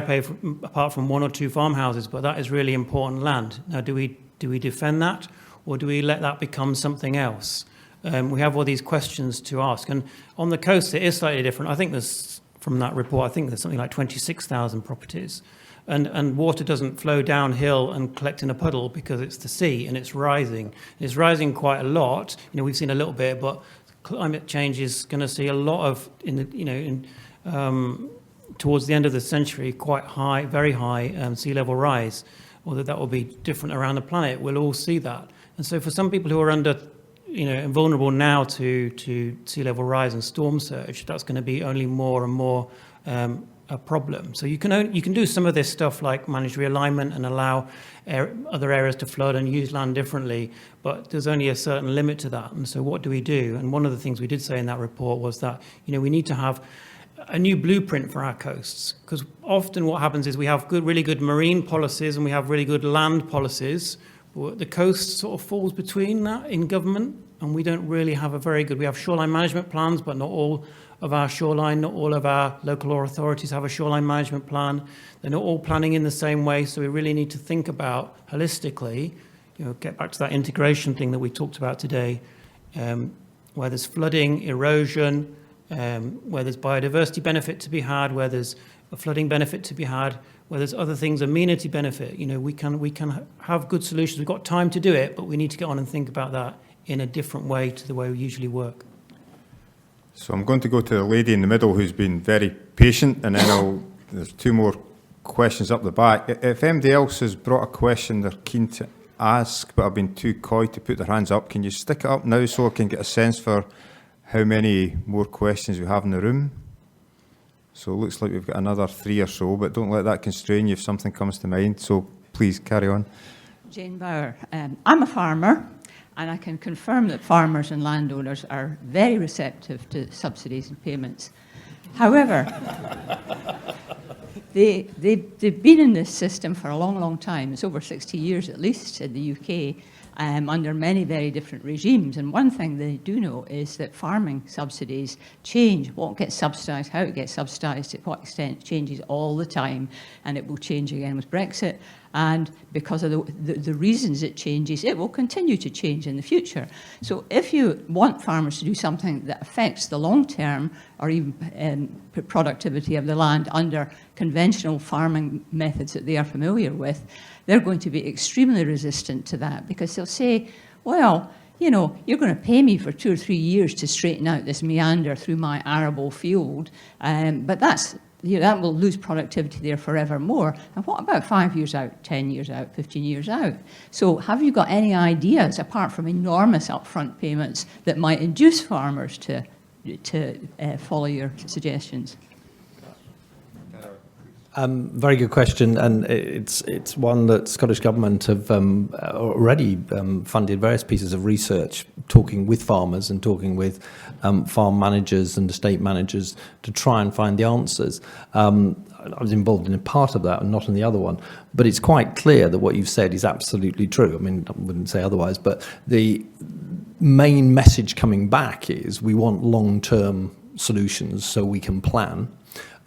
apart from 1 or 2 farmhouses, but that is really important land. Now, do we defend that, or do we let that become something else? We have all these questions to ask. And on the coast, it is slightly different. I think there's, from that report, I think there's something like 26,000 properties. And water doesn't flow downhill and collect in a puddle because it's the sea and it's rising. It's rising quite a lot. We've seen a little bit, but climate change is going to see a lot of, towards the end of the century, quite high, very high sea level rise. Although that will be different around the planet, we'll all see that. And so for some people who are vulnerable now to sea level rise and storm surge, that's going to be only more and more a problem. So you can do some of this stuff like manage realignment and allow other areas to flood and use land differently, but there's only a certain limit to that. And so what do we do? And one of the things we did say in that report was that we need to have a new blueprint for our coasts, because often what happens is we have really good marine policies and we have really good land policies, but the coast sort of falls between that in government, and we don't really have we have shoreline management plans, but not all of our shoreline, not all of our local authorities have a shoreline management plan. They're not all planning in the same way, so we really need to think about holistically, get back to that integration thing that we talked about today, where there's flooding, erosion, where there's biodiversity benefit to be had, where there's a flooding benefit to be had, where there's other things, amenity benefit. We can have good solutions. We've got time to do it, but we need to get on and think about that in a different way to the way we usually work. So I'm going to go to the lady in the middle who's been very patient, and then there's 2 more questions up the back. If anybody else has brought a question they're keen to ask but have been too coy to put their hands up, can you stick it up now so I can get a sense for how many more questions we have in the room? So it looks like we've got another 3 or so, but don't let that constrain you if something comes to mind. So please carry on. Jane Bauer. I'm a farmer, and I can confirm that farmers and landowners are very receptive to subsidies and payments. However, they've been in this system for a long, long time. It's over 60 years at least in the UK, under many very different regimes. And one thing they do know is that farming subsidies change. What gets subsidised, how it gets subsidised, to what extent changes all the time. And it will change again with Brexit. And because of the reasons it changes, it will continue to change in the future. So if you want farmers to do something that affects the long term or even productivity of the land under conventional farming methods that they are familiar with, they're going to be extremely resistant to that, because they'll say, well, you know, you're going to pay me for 2 or 3 years to straighten out this meander through my arable field, but that will lose productivity there forevermore. And what about 5 years out, 10 years out, 15 years out? So have you got any ideas, apart from enormous upfront payments, that might induce farmers to follow your suggestions? Very good question, and it's one that Scottish Government have already funded various pieces of research, talking with farmers and talking with farm managers and estate managers to try and find the answers. I was involved in a part of that and not in the other one, but it's quite clear that what you've said is absolutely true. I mean, I wouldn't say otherwise, but the main message coming back is we want long-term solutions so we can plan.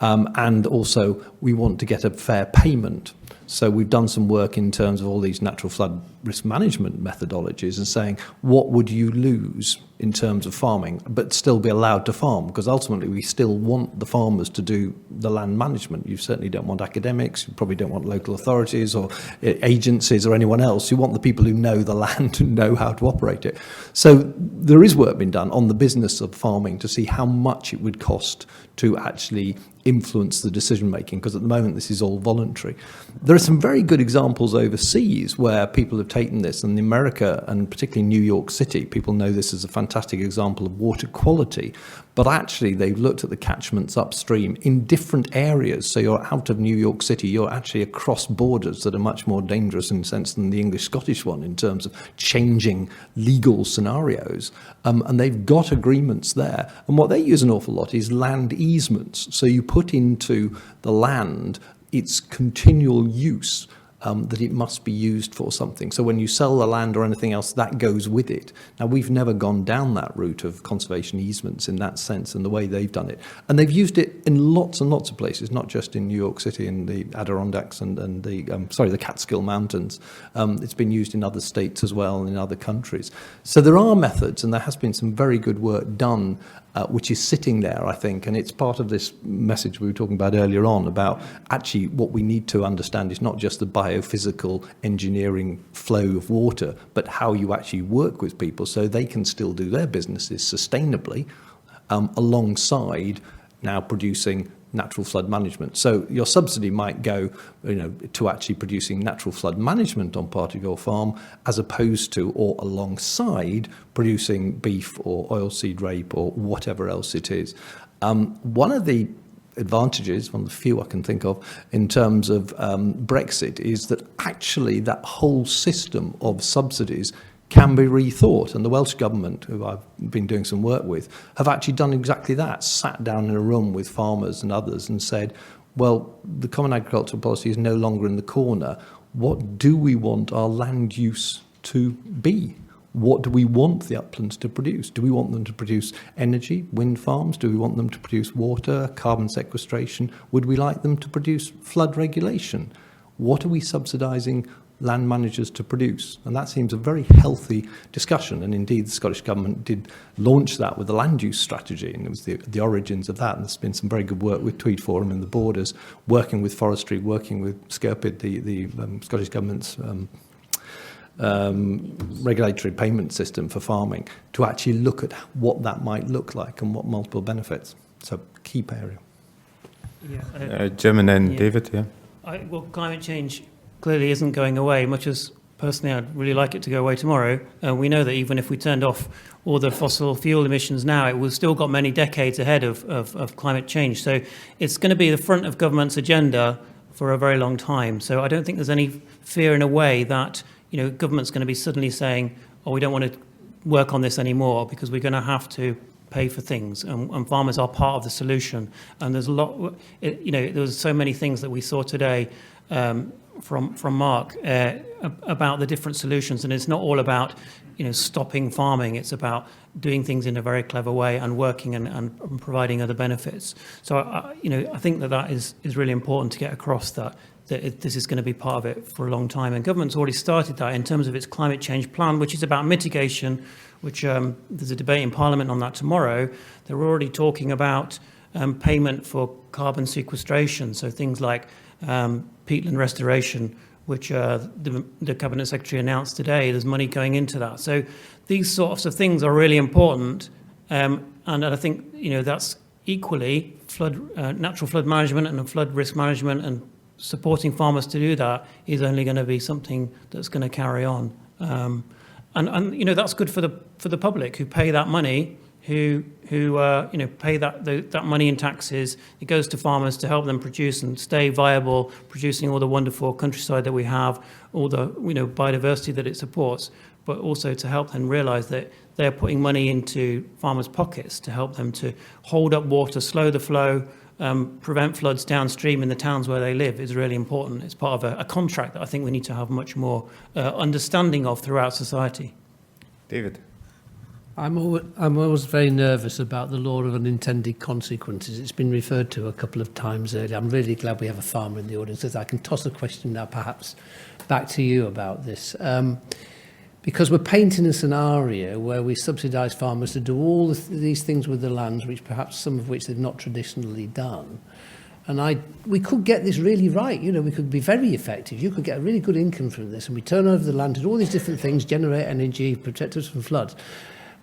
And also, we want to get a fair payment. So we've done some work in terms of all these natural flood risk management methodologies and saying, what would you lose in terms of farming, but still be allowed to farm? Because ultimately, we still want the farmers to do the land management. You certainly don't want academics. You probably don't want local authorities or agencies or anyone else. You want the people who know the land and know how to operate it. So there is work being done on the business of farming to see how much it would cost to actually influence the decision making, because at the moment this is all voluntary. There are some very good examples overseas where people have taken this, and in America and particularly New York City, people know this as a fantastic example of water quality, but actually they've looked at the catchments upstream in different areas. So you're out of New York City, you're actually across borders that are much more dangerous in a sense than the English-Scottish one in terms of changing legal scenarios. And they've got agreements there. And what they use an awful lot is land easements. So you put into the land its continual use, that it must be used for something. So when you sell the land or anything else, that goes with it. Now, we've never gone down that route of conservation easements in that sense and the way they've done it. And they've used it in lots and lots of places, not just in New York City and the Adirondacks and the Catskill Mountains. It's been used in other states as well and in other countries. So there are methods, and there has been some very good work done, which is sitting there, I think, and it's part of this message we were talking about earlier on about actually what we need to understand is not just the biophysical engineering flow of water, but how you actually work with people so they can still do their businesses sustainably alongside now producing natural flood management. So your subsidy might go, to actually producing natural flood management on part of your farm, as opposed to or alongside producing beef or oilseed rape or whatever else it is. One of the advantages, one of the few I can think of, in terms of Brexit, is that actually that whole system of subsidies can be rethought. And the Welsh Government, who I've been doing some work with, have actually done exactly that, sat down in a room with farmers and others and said, well, the Common Agricultural Policy is no longer in the corner. What do we want our land use to be? What do we want the uplands to produce? Do we want them to produce energy, wind farms? Do we want them to produce water, carbon sequestration? Would we like them to produce flood regulation? What are we subsidising land managers to produce? And that seems a very healthy discussion. And indeed, the Scottish Government did launch that with the land use strategy, and it was the origins of that. And there's been some very good work with Tweed Forum and the Borders, working with forestry, working with SCERPID, the Scottish Government's regulatory payment system for farming, to actually look at what that might look like and what multiple benefits. So, key area. Yeah, Jim and then David, yeah. Well, climate change clearly isn't going away, much as personally I'd really like it to go away tomorrow. We know that even if we turned off all the fossil fuel emissions now, it will still got many decades ahead of climate change. So it's going to be the front of government's agenda for a very long time. So I don't think there's any fear in a way that, government's going to be suddenly saying, oh, we don't want to work on this anymore because we're going to have to pay for things, and farmers are part of the solution. And there's a lot, there was so many things that we saw today from Mark about the different solutions, and it's not all about stopping farming. It's about doing things in a very clever way and working and providing other benefits. So I think that is really important to get across that this is going to be part of it for a long time. And government's already started that in terms of its climate change plan, which is about mitigation, which there's a debate in Parliament on that tomorrow. They're already talking about payment for carbon sequestration, so things like peatland restoration, which the Cabinet Secretary announced today. There's money going into that. So these sorts of things are really important, and I think that's equally natural flood management and flood risk management, and supporting farmers to do that is only going to be something that's going to carry on. And that's good for the public who pay that money, who pay that money in taxes. It goes to farmers to help them produce and stay viable, producing all the wonderful countryside that we have, all the biodiversity that it supports, but also to help them realise that they're putting money into farmers' pockets to help them to hold up water, slow the flow, prevent floods downstream in the towns where they live is really important. It's part of a contract that I think we need to have much more understanding of throughout society. David. I'm always very nervous about the law of unintended consequences. It's been referred to a couple of times earlier. I'm really glad we have a farmer in the audience, as I can toss a question now perhaps back to you about this. Because we're painting a scenario where we subsidise farmers to do all these things with the lands, which perhaps some of which they've not traditionally done. And we could get this really right. We could be very effective. You could get a really good income from this, and we turn over the land to do all these different things, generate energy, protect us from floods.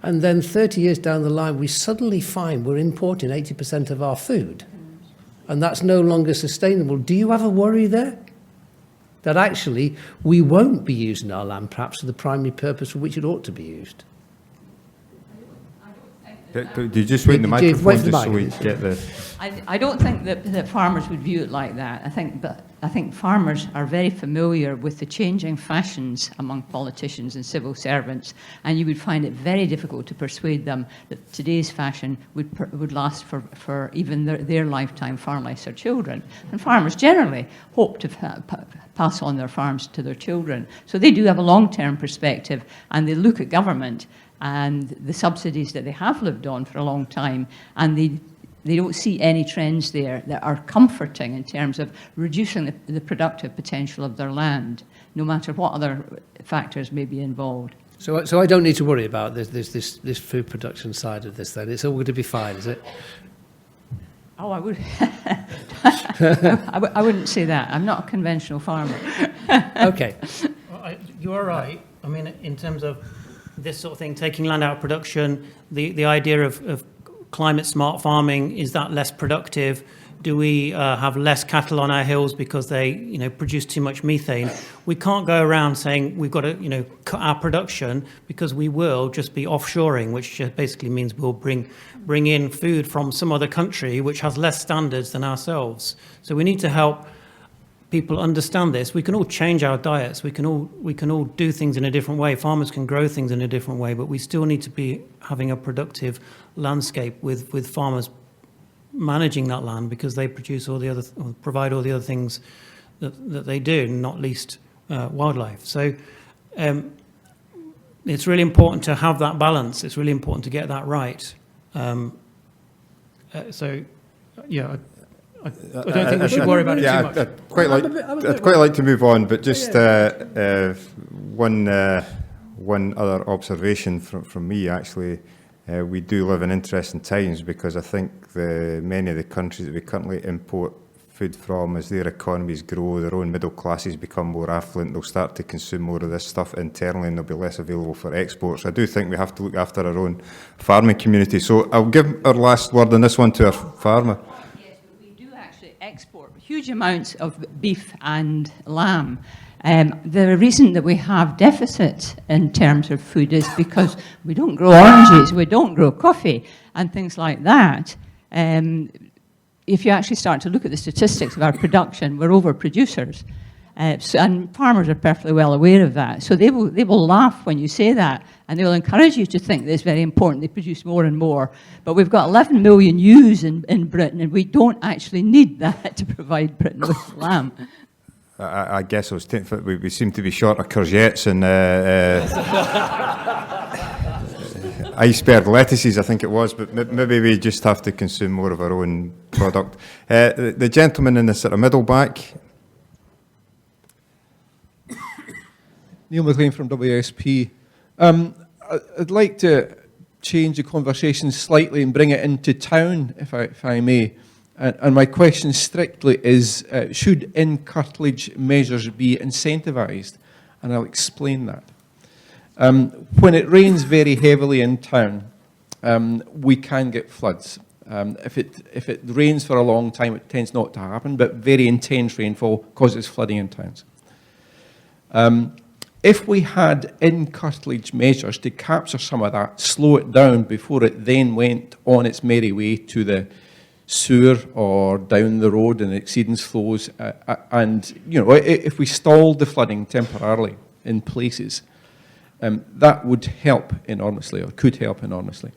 And then 30 years down the line, we suddenly find we're importing 80% of our food. And that's no longer sustainable. Do you have a worry there? That actually we won't be using our land perhaps for the primary purpose for which it ought to be used. Do you just wait the microphone just so we get the... I don't think that farmers would view it like that. I think farmers are very familiar with the changing fashions among politicians and civil servants, and you would find it very difficult to persuade them that today's fashion would last for even their lifetime, far less their children. And farmers generally hope to pass on their farms to their children. So they do have a long-term perspective, and they look at government and the subsidies that they have lived on for a long time, and they don't see any trends there that are comforting in terms of reducing the productive potential of their land, no matter what other factors may be involved. So I don't need to worry about this food production side of this then? It's all going to be fine, is it? Oh, I would. I wouldn't say that. I'm not a conventional farmer. Okay. Well, you are right. I mean, in terms of this sort of thing, taking land out of production, the idea of climate smart farming, is that less productive? Do we have less cattle on our hills because they produce too much methane? We can't go around saying we've got to cut our production, because we will just be offshoring, which basically means we'll bring in food from some other country which has less standards than ourselves. So we need to help people understand this. We can all change our diets. We can all do things in a different way. Farmers can grow things in a different way, but we still need to be having a productive landscape with farmers managing that land, because they produce provide all the other things that they do, not least wildlife. So it's really important to have that balance. It's really important to get that right. So yeah. I don't think we should worry about it too much. I'd quite like to move on, but just one other observation from me, actually. We do live in interesting times, because I think many of the countries that we currently import food from, as their economies grow, their own middle classes become more affluent, they'll start to consume more of this stuff internally, and there'll be less available for exports. I do think we have to look after our own farming community. So I'll give our last word on this one to our farmer. Export huge amounts of beef and lamb. The reason that we have deficits in terms of food is because we don't grow oranges, we don't grow coffee, and things like that. if you actually start to look at the statistics of our production, we're overproducers. And farmers are perfectly well aware of that. So they will laugh when you say that, and they will encourage you to think that it's very important. They produce more and more. But we've got 11 million ewes in Britain, and we don't actually need that to provide Britain with lamb. I guess I was we seem to be short of courgettes and iceberg lettuces, I think it was, but maybe we just have to consume more of our own product. The gentleman in the sort of middle back. Neil McLean from WSP. I'd like to change the conversation slightly and bring it into town, if I may. And my question strictly is, should in-curtilage measures be incentivised? And I'll explain that. When it rains very heavily in town, we can get floods. If it rains for a long time, it tends not to happen, but very intense rainfall causes flooding in towns. If we had in-curtilage measures to capture some of that, slow it down before it then went on its merry way to the sewer or down the road and exceedance flows, and if we stalled the flooding temporarily in places, that would help enormously, or could help enormously.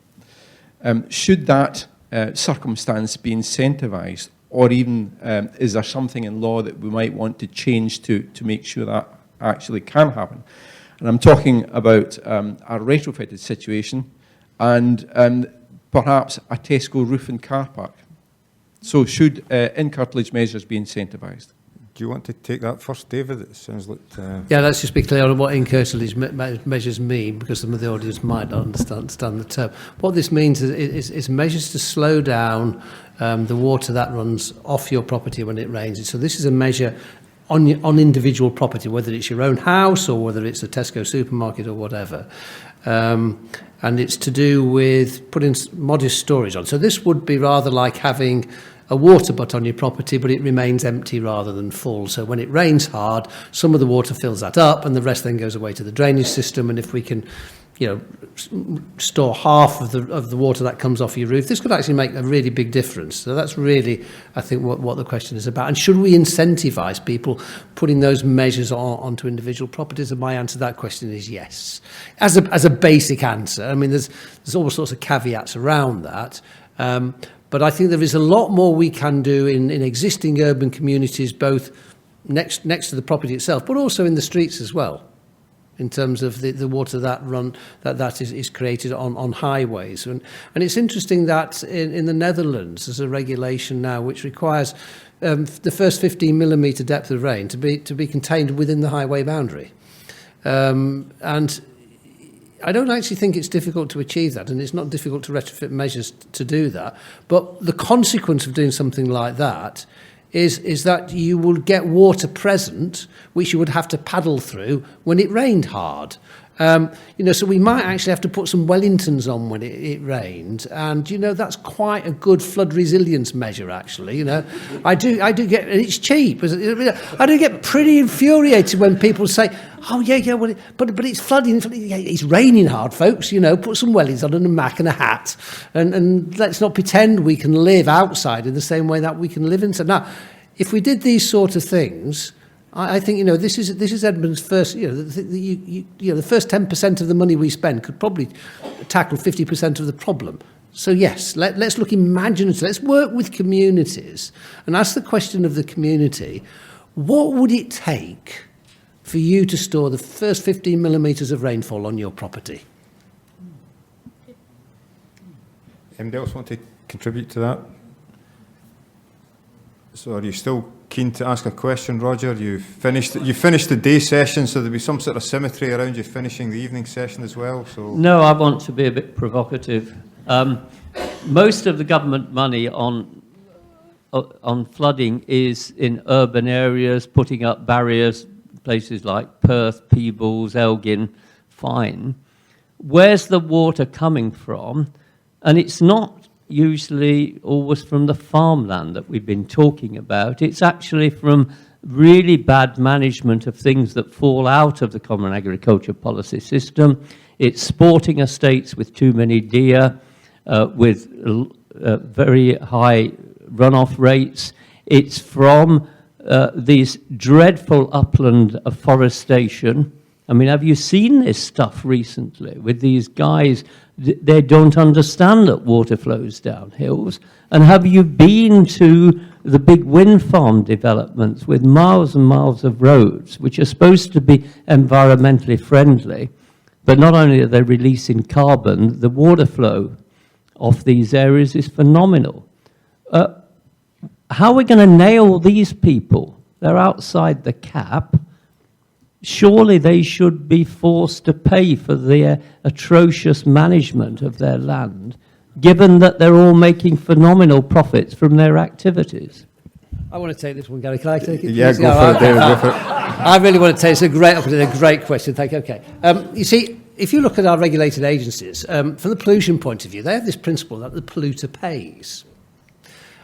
Should that circumstance be incentivised, or even is there something in law that we might want to change to make sure that actually can happen? And I'm talking about a retrofitted situation and perhaps a Tesco roof and car park. So should in-curtilage measures be incentivised? Do you want to take that first, David? It sounds like... Yeah, let's just be clear on what in-curtilage measures mean, because some of the audience might not understand the term. What this means is measures to slow down the water that runs off your property when it rains. So this is a measure on individual property, whether it's your own house or whether it's a Tesco supermarket or whatever. And it's to do with putting modest storage on. So this would be rather like having a water butt on your property, but it remains empty rather than full. So when it rains hard, some of the water fills that up and the rest then goes away to the drainage system. And if we can, store half of the water that comes off your roof, this could actually make a really big difference. So that's really, I think, what the question is about. And should we incentivise people putting those measures onto individual properties? And my answer to that question is yes. As a basic answer, I mean, there's all sorts of caveats around that. But I think there is a lot more we can do in existing urban communities, both next to the property itself, but also in the streets as well, in terms of the water that is created on highways. And it's interesting that in the Netherlands there's a regulation now which requires the first 15 millimetre depth of rain to be contained within the highway boundary. And I don't actually think it's difficult to achieve that, and it's not difficult to retrofit measures to do that. But the consequence of doing something like that is that you will get water present, which you would have to paddle through when it rained hard. So we might actually have to put some Wellingtons on when it rained, and that's quite a good flood resilience measure. Actually, I do get, and it's cheap. I do get pretty infuriated when people say, "Oh yeah, well, but it's flooding. Yeah, it's raining hard, folks. Put some wellies on and a mac and a hat, and let's not pretend we can live outside in the same way that we can live inside." Now, if we did these sort of things, I think this is Edmund's first. The first 10% of the money we spend could probably tackle 50% of the problem. So yes, let's look imaginative. Let's work with communities and ask the question of the community: what would it take for you to store the first 15 millimetres of rainfall on your property? Anybody else want to contribute to that? So are you still keen to ask a question, Roger? You finished the day session, so there'll be some sort of symmetry around you finishing the evening session as well. So no, I want to be a bit provocative. Most of the government money on flooding is in urban areas, putting up barriers, places like Perth, Peebles, Elgin. Fine. Where's the water coming from? And it's not usually always from the farmland that we've been talking about. It's actually from really bad management of things that fall out of the Common Agriculture Policy System. It's sporting estates with too many deer, with very high runoff rates. It's from these dreadful upland afforestation. I mean, have you seen this stuff recently with these guys? They don't understand that water flows down hills. And have you been to the big wind farm developments with miles and miles of roads, which are supposed to be environmentally friendly, but not only are they releasing carbon, the water flow off these areas is phenomenal. How are we going to nail these people? They're outside the cap. Surely they should be forced to pay for their atrocious management of their land, given that they're all making phenomenal profits from their activities. I want to take this one, Gary. Can I take it? Yeah, please? go for it, David. Go for it. I really want to take it. It's a great question. Thank you. Okay. You see, if you look at our regulated agencies, from the pollution point of view, they have this principle that the polluter pays.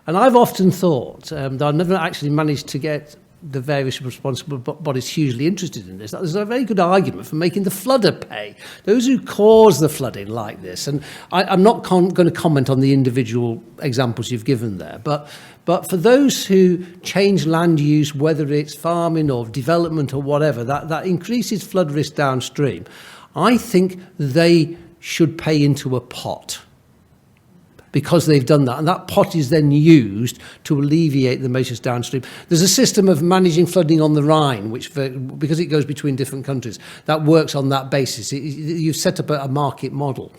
And I've often thought that I've never actually managed to get the various responsible bodies hugely interested in this. There's a very good argument for making the flooder pay, those who cause the flooding like this. And I'm not going to comment on the individual examples you've given there, but for those who change land use, whether it's farming or development or whatever, that increases flood risk downstream, I think they should pay into a pot, because they've done that. And that pot is then used to alleviate the measures downstream. There's a system of managing flooding on the Rhine, which, because it goes between different countries, that works on that basis. You've set up a market model.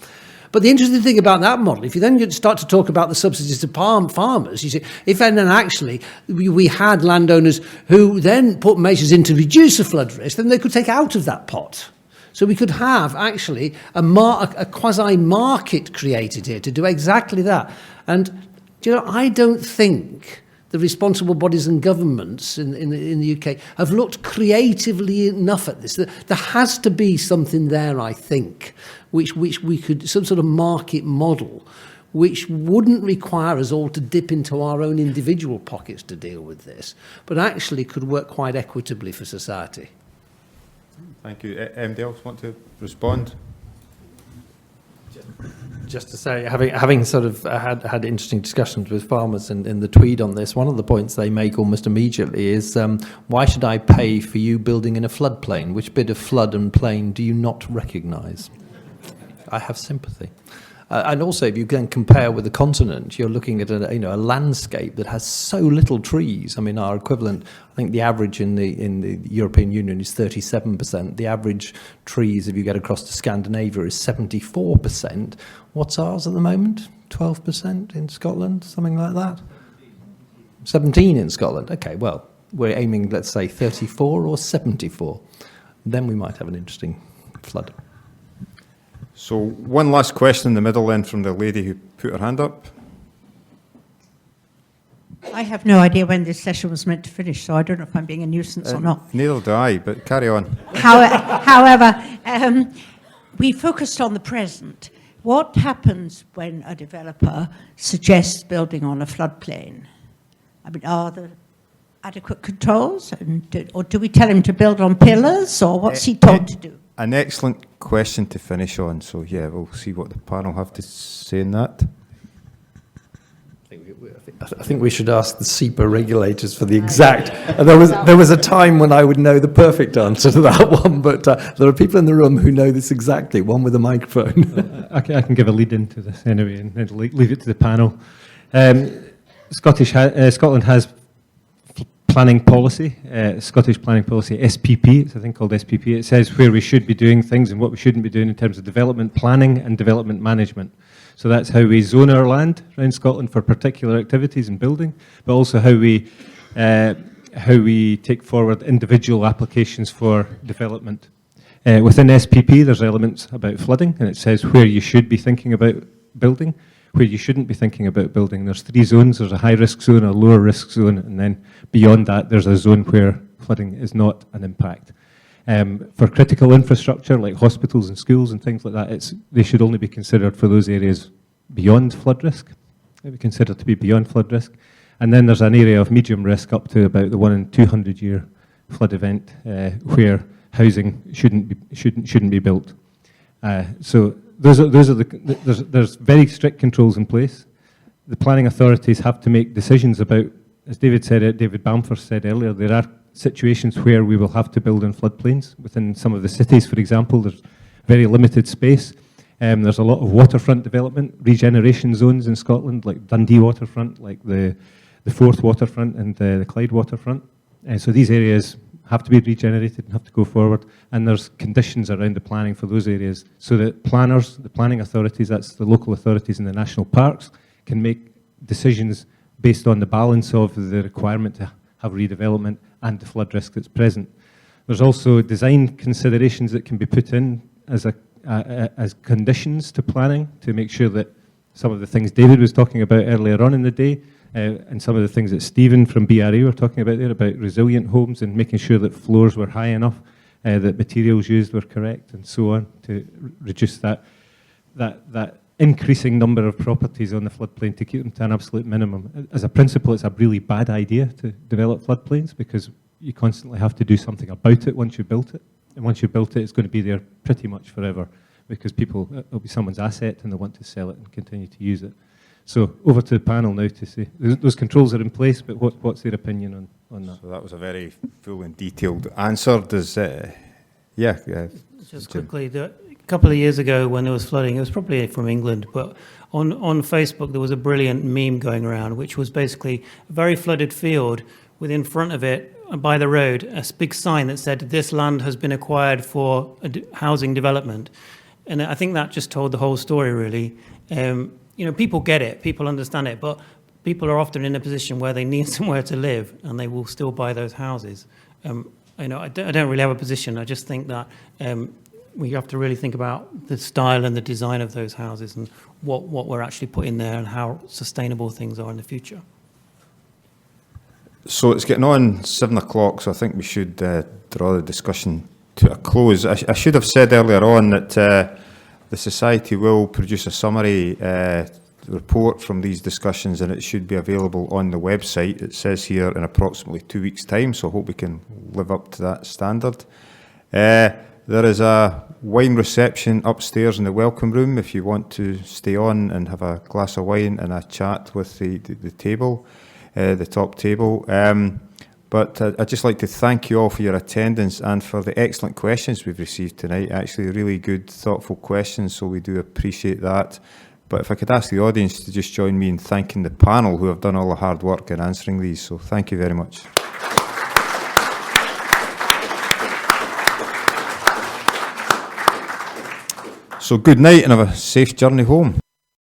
But the interesting thing about that model, if you then start to talk about the subsidies to farmers, you see, if then actually we had landowners who then put measures in to reduce the flood risk, then they could take out of that pot. So we could have actually a quasi-market created here to do exactly that. And I don't think the responsible bodies and governments in the UK have looked creatively enough at this. There has to be something there, I think, which we could, some sort of market model, which wouldn't require us all to dip into our own individual pockets to deal with this, but actually could work quite equitably for society. Thank you. Anybody else want to respond? Just to say, having sort of had interesting discussions with farmers in the Tweed on this, one of the points they make almost immediately is, why should I pay for you building in a floodplain? Which bit of flood and plain do you not recognise? I have sympathy. And also, if you then compare with the continent, you're looking at a landscape that has so little trees. I mean, our equivalent, I think the average in the European Union is 37%. The average trees, if you get across to Scandinavia, is 74%. What's ours at the moment? 12% in Scotland, something like that? 17 in Scotland. Okay, well, we're aiming, let's say, 34 or 74. Then we might have an interesting flood. So one last question in the middle then from the lady who put her hand up. I have no idea when this session was meant to finish, so I don't know if I'm being a nuisance or not. Neither do I, but carry on. However, we focused on the present. What happens when a developer suggests building on a floodplain? I mean, are there adequate controls? Or do we tell him to build on pillars, or what's he told to do? An excellent question to finish on. So, yeah, we'll see what the panel have to say on that. I think we should ask the SEPA regulators for the exact. There was a time when I would know the perfect answer to that one, but there are people in the room who know this exactly. One with a microphone. I can give a lead into this anyway, and then leave it to the panel. Scotland has planning policy, Scottish planning policy, SPP. It's a thing called SPP. It says where we should be doing things and what we shouldn't be doing in terms of development planning and development management. So that's how we zone our land around Scotland for particular activities and building, but also how we take forward individual applications for development. Within SPP, there's elements about flooding, and it says where you should be thinking about building, where you shouldn't be thinking about building. There's 3 zones. There's a high-risk zone, a lower-risk zone, and then beyond that, there's a zone where flooding is not an impact. For critical infrastructure, like hospitals and schools and things like that, they should only be considered for those areas beyond flood risk. They be considered to be beyond flood risk. And then there's an area of medium risk up to about the 1 in 200-year flood event where housing shouldn't be built. So those are there's very strict controls in place. the planning authorities have to make decisions about, as David Bamford said earlier, there are situations where we will have to build in floodplains. Within some of the cities, for example, there's very limited space. There's a lot of waterfront development, regeneration zones in Scotland, like Dundee waterfront, like the Forth waterfront and the Clyde waterfront. So these areas have to be regenerated and have to go forward, and there's conditions around the planning for those areas so that planners, the planning authorities, that's the local authorities in the national parks, can make decisions based on the balance of the requirement to have redevelopment and the flood risk that's present. There's also design considerations that can be put in as conditions to planning to make sure that some of the things David was talking about earlier on in the day, and some of the things that Stephen from BRE were talking about there, about resilient homes and making sure that floors were high enough, that materials used were correct, and so on, to reduce that increasing number of properties on the floodplain, to keep them to an absolute minimum. As a principle, it's a really bad idea to develop floodplains because you constantly have to do something about it once you've built it. And once you've built it, it's going to be there pretty much forever because it'll be someone's asset and they'll want to sell it and continue to use it. So over to the panel now to see. Those controls are in place, but what's their opinion on that? So that was a very full and detailed answer. Just quickly, a couple of years ago when there was flooding, it was probably from England, but on Facebook there was a brilliant meme going around, which was basically a very flooded field with in front of it, by the road, a big sign that said, "This land has been acquired for housing development." And I think that just told the whole story, really. People get it, people understand it, but people are often in a position where they need somewhere to live, and they will still buy those houses. I don't really have a position. I just think that we have to really think about the style and the design of those houses and what we're actually putting there and how sustainable things are in the future. So it's getting on 7 o'clock, so I think we should draw the discussion to a close. I should have said earlier on that the Society will produce a summary report from these discussions, and it should be available on the website. It says here in approximately 2 weeks' time, so I hope we can live up to that standard. There is a wine reception upstairs in the welcome room if you want to stay on and have a glass of wine and a chat with the table. The top table. But I'd just like to thank you all for your attendance and for the excellent questions we've received tonight. Actually, really good, thoughtful questions, so we do appreciate that. But if I could ask the audience to just join me in thanking the panel who have done all the hard work in answering these. So thank you very much. So good night and have a safe journey home.